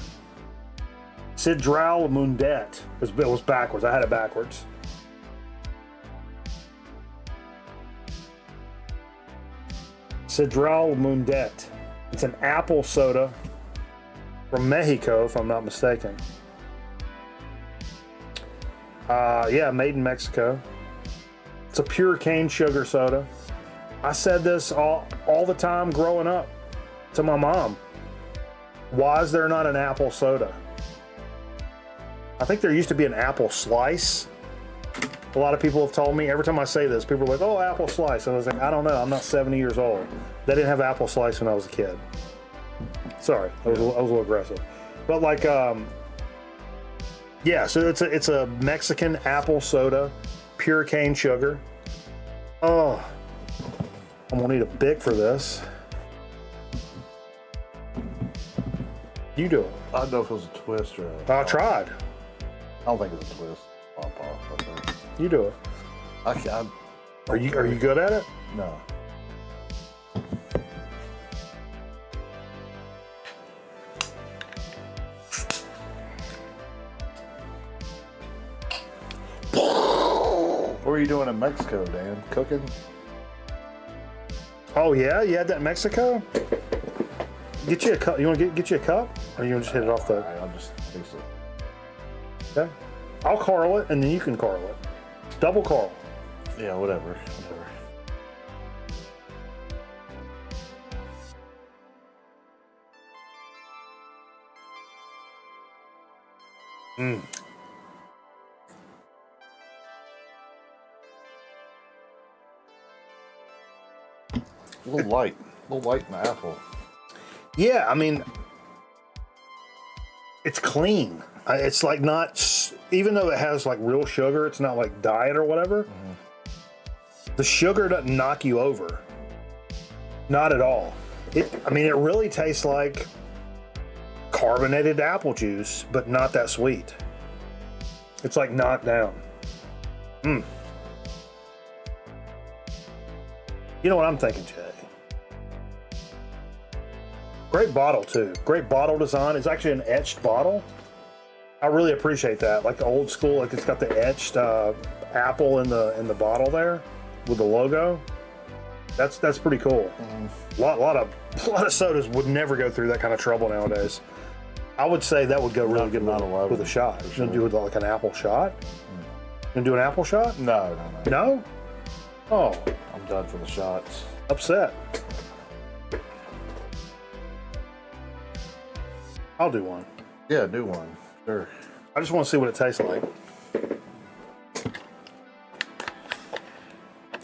Sidral Mundet. It was backwards. I had it backwards. Sidral Mundet. It's an apple soda from Mexico, if I'm not mistaken. Yeah, made in Mexico. It's a pure cane sugar soda. I said this all the time growing up to my mom. Why is there not an apple soda? I think there used to be an apple slice. A lot of people have told me, every time I say this, people are like, oh, apple slice. And I was like, I don't know, I'm not 70 years old. They didn't have apple slice when I was a kid. Sorry, I was a little aggressive. But like, yeah, so it's a Mexican apple soda, pure cane sugar. Oh, I'm gonna need a Bic for this. You do it. I don't know if it was a twist or I tried. I don't think it was a twist. Pop off, I think. You do it. I Are you good at it? No. What were you doing in Mexico, Dan? Cooking? Oh yeah, you had that in Mexico? Get you a cup. You want to get you a cup, or you want to just hit it off the? I'll just taste it. Okay. I'll carl it, and then you can carl it. Double carl. Yeah, whatever. Mm. A little light in the apple. Yeah, I mean, it's clean. It's like not, even though it has like real sugar, it's not like diet or whatever. The sugar doesn't knock you over. Not at all. I mean, it really tastes like carbonated apple juice, but not that sweet. It's like knocked down. Mm. You know what I'm thinking, Jay? Great bottle too. Great bottle design. It's actually an etched bottle. I really appreciate that. Like the old school, like it's got the etched apple in the bottle there with the logo. That's pretty cool. A lot of sodas would never go through that kind of trouble nowadays. I would say that would go really good with a shot. You're gonna do it like an apple shot? You gonna do an apple shot? No. No? Oh. I'm done for the shots. Upset. I'll do one. Yeah, do one. Sure. I just want to see what it tastes like.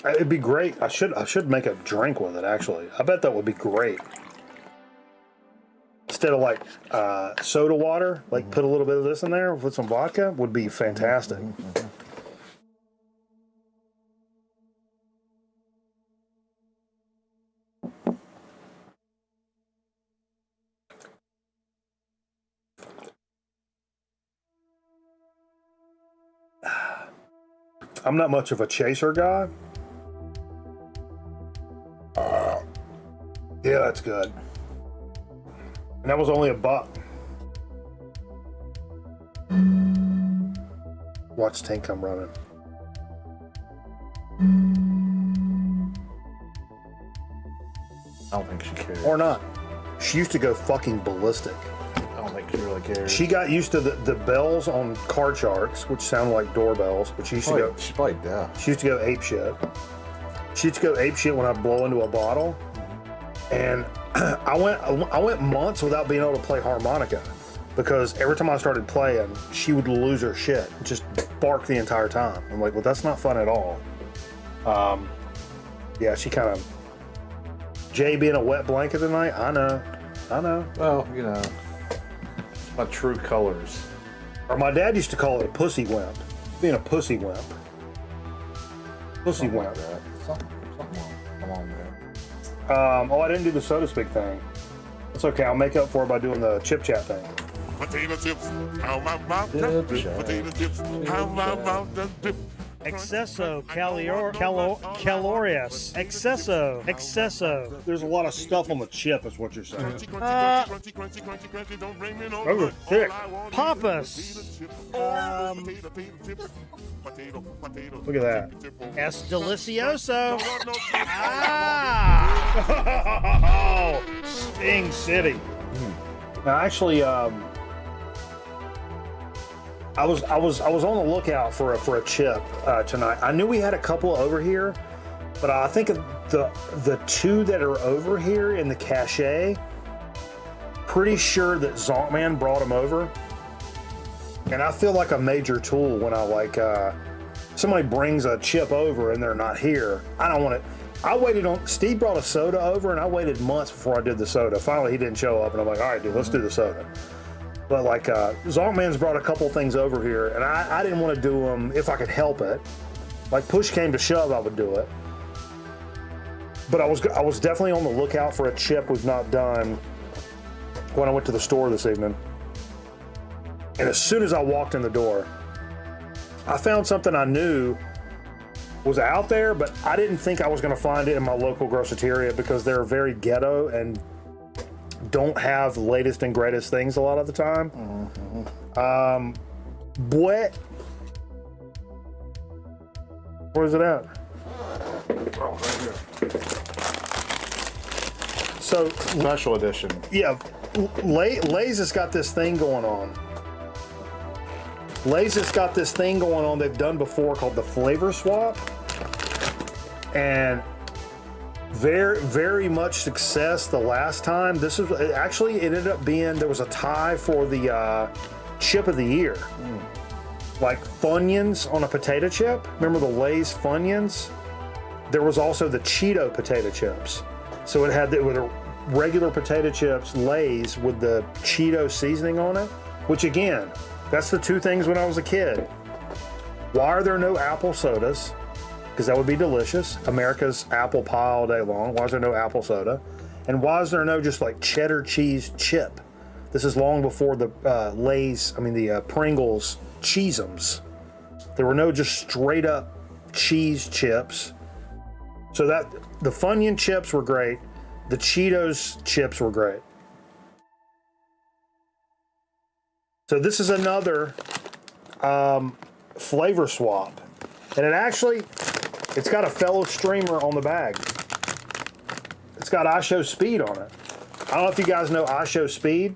It'd be great. I should make a drink with it, actually. I bet that would be great. Instead of like soda water, like put a little bit of this in there with some vodka, would be fantastic. I'm not much of a chaser guy. Yeah, that's good. And that was only $1. Watch Tank come running. I don't think she cares. Or not. She used to go fucking ballistic. I don't think she really cares. She got used to the bells on card sharks, which sound like doorbells, but she used to go. She's probably deaf. She used to go ape shit. She used to go ape shit when I blow into a bottle, and I went months without being able to play harmonica because every time I started playing, she would lose her shit, just bark the entire time. I'm like, well, that's not fun at all. Yeah, she kind of. Jay being a wet blanket tonight. I know. Well, you know, my true colors. Or my dad used to call it a pussy wimp. Being a pussy wimp. Pussy wimp. Something along there. Oh, I didn't do the soda speak thing. It's okay. I'll make up for it by doing the chip chat thing. Potato chips, how my mouth does dip. Potato chips, how my mouth does dip. Excesso calorious. Excesso. There's a lot of stuff on the chip, is what you're saying. Crunchy, crunchy, don't bring me no Those are thick. Pampas. Look at that. Es delicioso. Sting City. Now, actually, I was on the lookout for a chip tonight. I knew we had a couple over here, but I think the two that are over here in the cache, pretty sure that Zonkman brought them over. And I feel like a major tool when I somebody brings a chip over and they're not here. I don't want it. Steve brought a soda over and I waited months before I did the soda. Finally, he didn't show up and I'm like, all right, dude, let's do the soda. But like, Zonkman's brought a couple things over here, and I didn't want to do them if I could help it. Like push came to shove, I would do it. But I was definitely on the lookout for a chip we've not done when I went to the store this evening. And as soon as I walked in the door, I found something I knew was out there, but I didn't think I was going to find it in my local groceria because they're very ghetto and don't have the latest and greatest things a lot of the time. What? Where's it at? Oh, right here. So special edition. Yeah, Lay's has got this thing going on. Lay's has got this thing going on they've done before called the flavor swap, and very, very much success the last time. This is actually, it ended up being, there was a tie for the chip of the year. Like Funyuns on a potato chip. Remember the Lay's Funyuns? There was also the Cheeto potato chips. So it had the regular potato chips, Lay's with the Cheeto seasoning on it, which again, that's the two things when I was a kid. Why are there no apple sodas? Because that would be delicious. America's apple pie all day long. Why is there no apple soda? And why is there no just like cheddar cheese chip? This is long before the the Pringles Cheesums. There were no just straight up cheese chips. So that the Funyun chips were great. The Cheetos chips were great. So this is another flavor swap. And it's got a fellow streamer on the bag. It's got I Show Speed on it. I don't know if you guys know I Show Speed.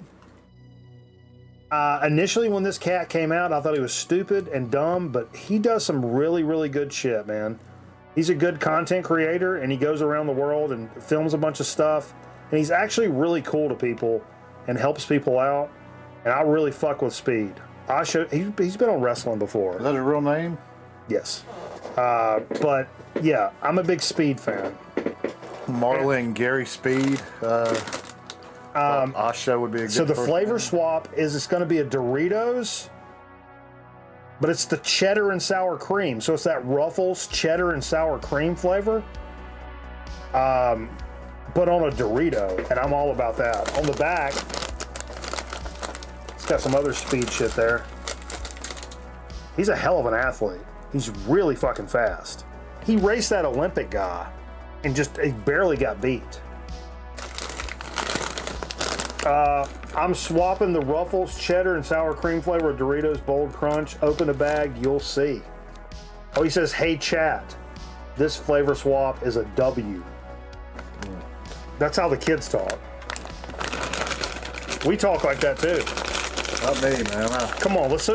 Initially when this cat came out, I thought he was stupid and dumb, but he does some really, really good shit, man. He's a good content creator, and he goes around the world and films a bunch of stuff. And he's actually really cool to people and helps people out. And I really fuck with Speed. He's been on wrestling before. Is that a real name? Yes. But yeah, I'm a big Speed fan. Marlon and Gary Speed. Asha would be a good. So the flavor swap is it's going to be a Doritos, but it's the cheddar and sour cream. So it's that Ruffles cheddar and sour cream flavor, but on a Dorito, and I'm all about that. On the back, it's got some other Speed shit there. He's a hell of an athlete. He's really fucking fast. He raced that Olympic guy and he barely got beat. I'm swapping the Ruffles cheddar and sour cream flavor of Doritos Bold Crunch. Open a bag, you'll see. Oh, he says, hey chat, this flavor swap is a W. That's how the kids talk. We talk like that too. Not me, man. Come on, let's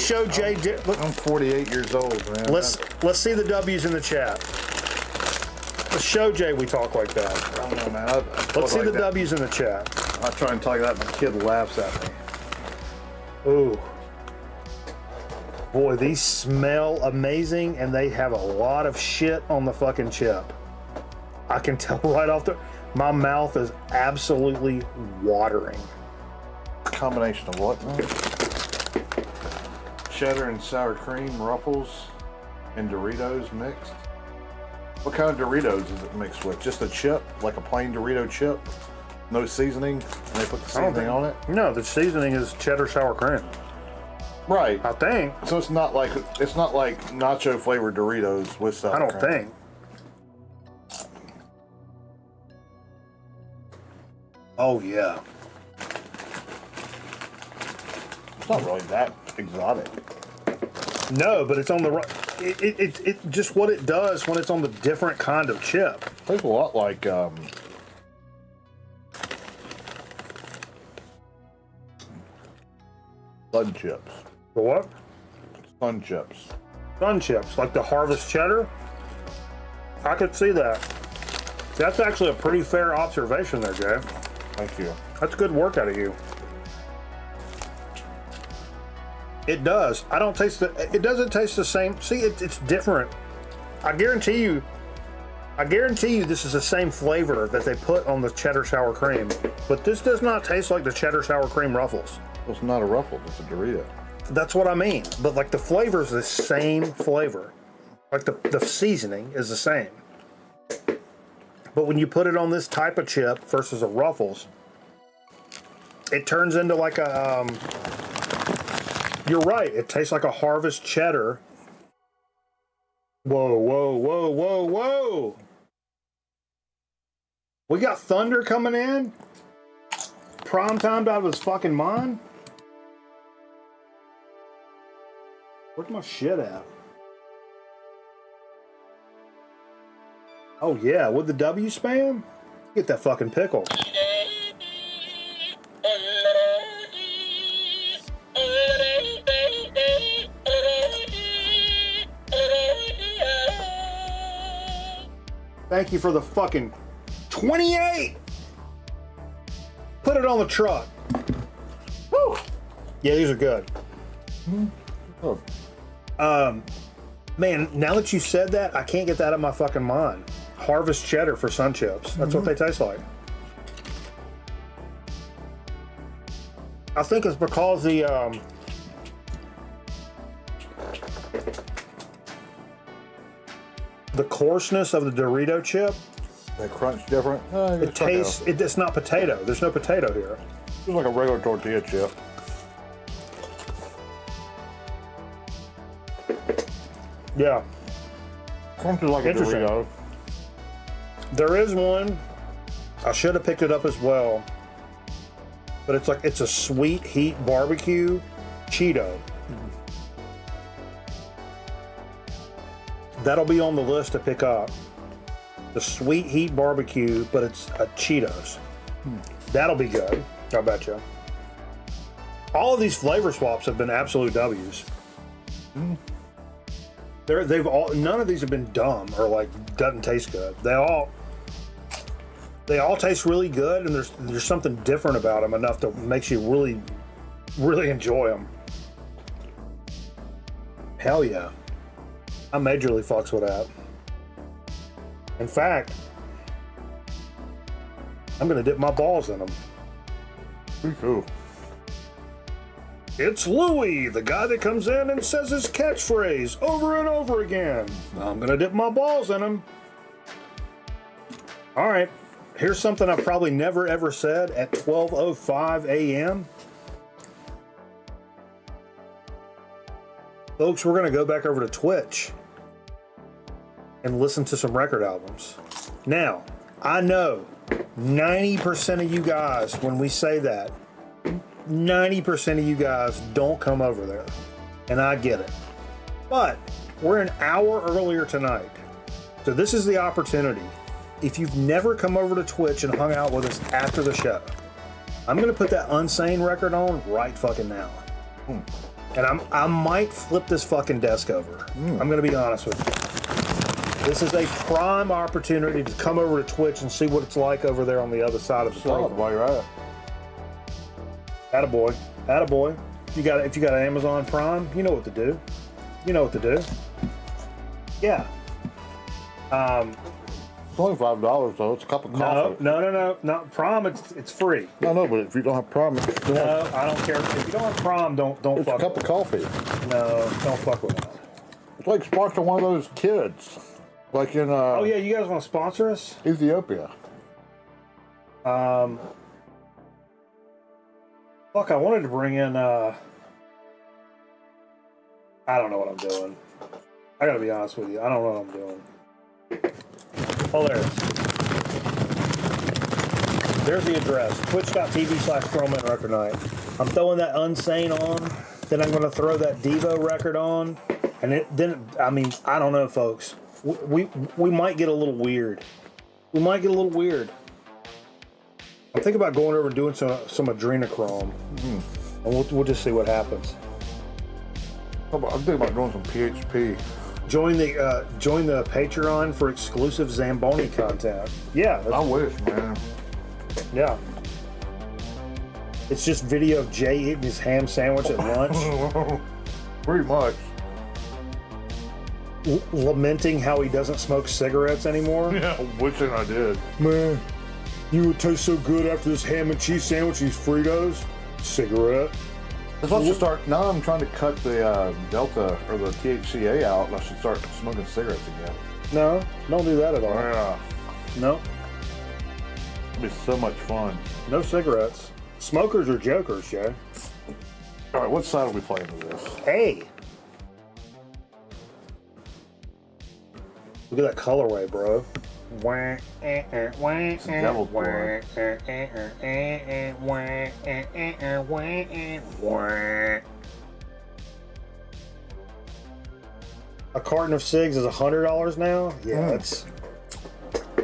show Jay. I'm 48 years old, man. Let's see the W's in the chat. Let's show Jay we talk like that. I don't know, man. Let's see the W's in the chat. I try and talk like that, my kid laughs at me. Ooh. Boy, these smell amazing, and they have a lot of shit on the fucking chip. I can tell right off my mouth is absolutely watering. Combination of what, man? Cheddar and sour cream, Ruffles, and Doritos mixed. What kind of Doritos is it mixed with? Just a chip, like a plain Dorito chip? No seasoning, and they put the seasoning on it? No, the seasoning is cheddar sour cream. Right. I think. So it's not like nacho flavored Doritos with sour cream. I don't think. Oh yeah. It's not really that exotic. No, but it's on the it just what it does when it's on the different kind of chip. Tastes a lot like Sun chips. The what? Sun chips. Sun chips, like the Harvest cheddar. I could see that. That's actually a pretty fair observation there, Jay. Thank you. That's good work out of you. It does. I don't taste it doesn't taste the same. See, it's different. I guarantee you this is the same flavor that they put on the cheddar sour cream. But this does not taste like the cheddar sour cream Ruffles. Well, it's not a Ruffles, it's a Dorito. That's what I mean. But like the flavor is the same flavor. Like the seasoning is the same. But when you put it on this type of chip versus a Ruffles, it turns into like a you're right, it tastes like a Harvest cheddar Whoa, whoa, whoa, whoa, whoa. We got thunder coming in? Prime timed out of his fucking mind? Where's my shit at? Oh yeah, with the W spam? Get that fucking pickle. Thank you for the fucking 28! Put it on the truck. Woo! Yeah, these are good. Oh. Man, now that you said that, I can't get that out of my fucking mind. Harvest cheddar for Sun Chips. That's what they taste like. I think it's because the coarseness of the Dorito chip. That crunch different. It tastes. It's not potato. There's no potato here. It's like a regular tortilla chip. Yeah. Crunch is like a Dorito. There is one. I should have picked it up as well. But it's a sweet heat barbecue Cheeto. That'll be on the list to pick up. The sweet heat barbecue, but it's a Cheetos. That'll be good. I bet you. All of these flavor swaps have been absolute W's. None of these have been dumb or like doesn't taste good. They all taste really good, and there's something different about them enough to makes you really, really enjoy them. Hell yeah. I majorly fucks with that. In fact, I'm gonna dip my balls in them. Pretty cool. It's Louie, the guy that comes in and says his catchphrase over and over again. I'm gonna dip my balls in him. All right, here's something I've probably never ever said at 12:05 a.m. Folks, we're gonna go back over to Twitch and listen to some record albums. Now, I know 90% of you guys, when we say that, 90% of you guys don't come over there, and I get it. But we're an hour earlier tonight, so this is the opportunity. If you've never come over to Twitch and hung out with us after the show, I'm gonna put that Unsane record on right fucking now. And I might flip this fucking desk over. I'm gonna be honest with you. This is a prime opportunity to come over to Twitch and see what it's like over there on the other side of the program. While you're at it. Attaboy. Attaboy. If you got an Amazon Prime, you know what to do. You know what to do. Yeah. It's only $5 though. It's a cup of coffee. No. Prime, it's free. No, but if you don't have Prime, no, I don't care. If you don't have Prime, don't it's fuck. It's a cup of coffee. No, don't fuck with that. It's like sponsoring one of those kids, like in. Oh yeah, you guys want to sponsor us? Ethiopia. Fuck, I wanted to bring in. I don't know what I'm doing. I gotta be honest with you. I don't know what I'm doing. Oh, there it is. There's the address. Twitch.tv/Strowman Record Night. I'm throwing that Unsane on. Then I'm going to throw that Devo record on. And I don't know, folks. We might get a little weird. We might get a little weird. I'm thinking about going over and doing some adrenochrome. And we'll just see what happens. I'm thinking about doing some PHP. Join the Patreon for exclusive Zamboni content. Yeah. I wish, man. Yeah. It's just video of Jay eating his ham sandwich at lunch. Pretty much. Lamenting how he doesn't smoke cigarettes anymore. Yeah, wishing I did. Man, you would taste so good after this ham and cheese sandwich, these Fritos. Cigarette. Let's just start. Now I'm trying to cut the Delta or the THCA out. I should start smoking cigarettes again. No, don't do that at all. Yeah. No. It'd be so much fun. No cigarettes. Smokers are jokers, Jay. All right, what side are we playing with this? Hey. Look at that colorway, bro. It's a devil's blood. A carton of cigs is $100 now. Yeah, that's.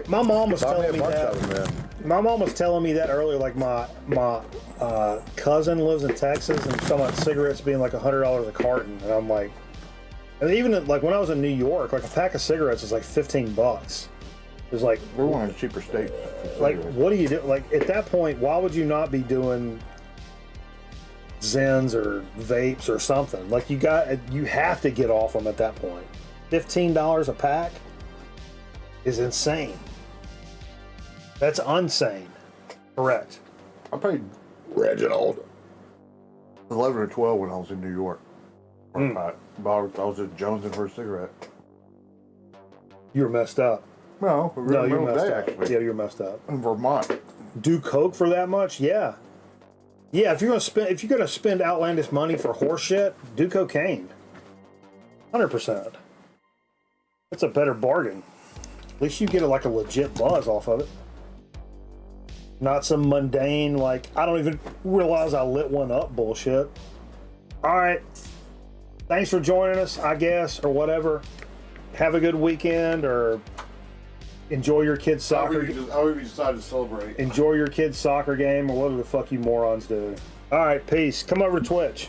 My mom was telling me that. My mom was telling me that earlier. Like my cousin lives in Texas, and talking about cigarettes being like $100 a carton, and I'm like, and even like when I was in New York, like a pack of cigarettes is like $15. It's like we're one of the cheaper states. Like, what do you do? Like at that point, why would you not be doing Zens or vapes or something? Like you have to get off them at that point. $15 a pack is insane. That's unsane. Correct. I paid Reginald 11 or 12 when I was in New York. I was just jonesing for a cigarette. You were messed up. No, you're messed up. actually. Yeah, you're messed up. In Vermont. Do coke for that much? Yeah. Yeah, if you're gonna spend outlandish money for horse shit, do cocaine. 100%. That's a better bargain. At least you get like a legit buzz off of it. Not some mundane, like, I don't even realize I lit one up bullshit. All right. Thanks for joining us, I guess, or whatever. Have a good weekend, or enjoy your kid's soccer. However you decide to celebrate. Enjoy your kid's soccer game, or whatever the fuck you morons do. All right, peace. Come over to Twitch.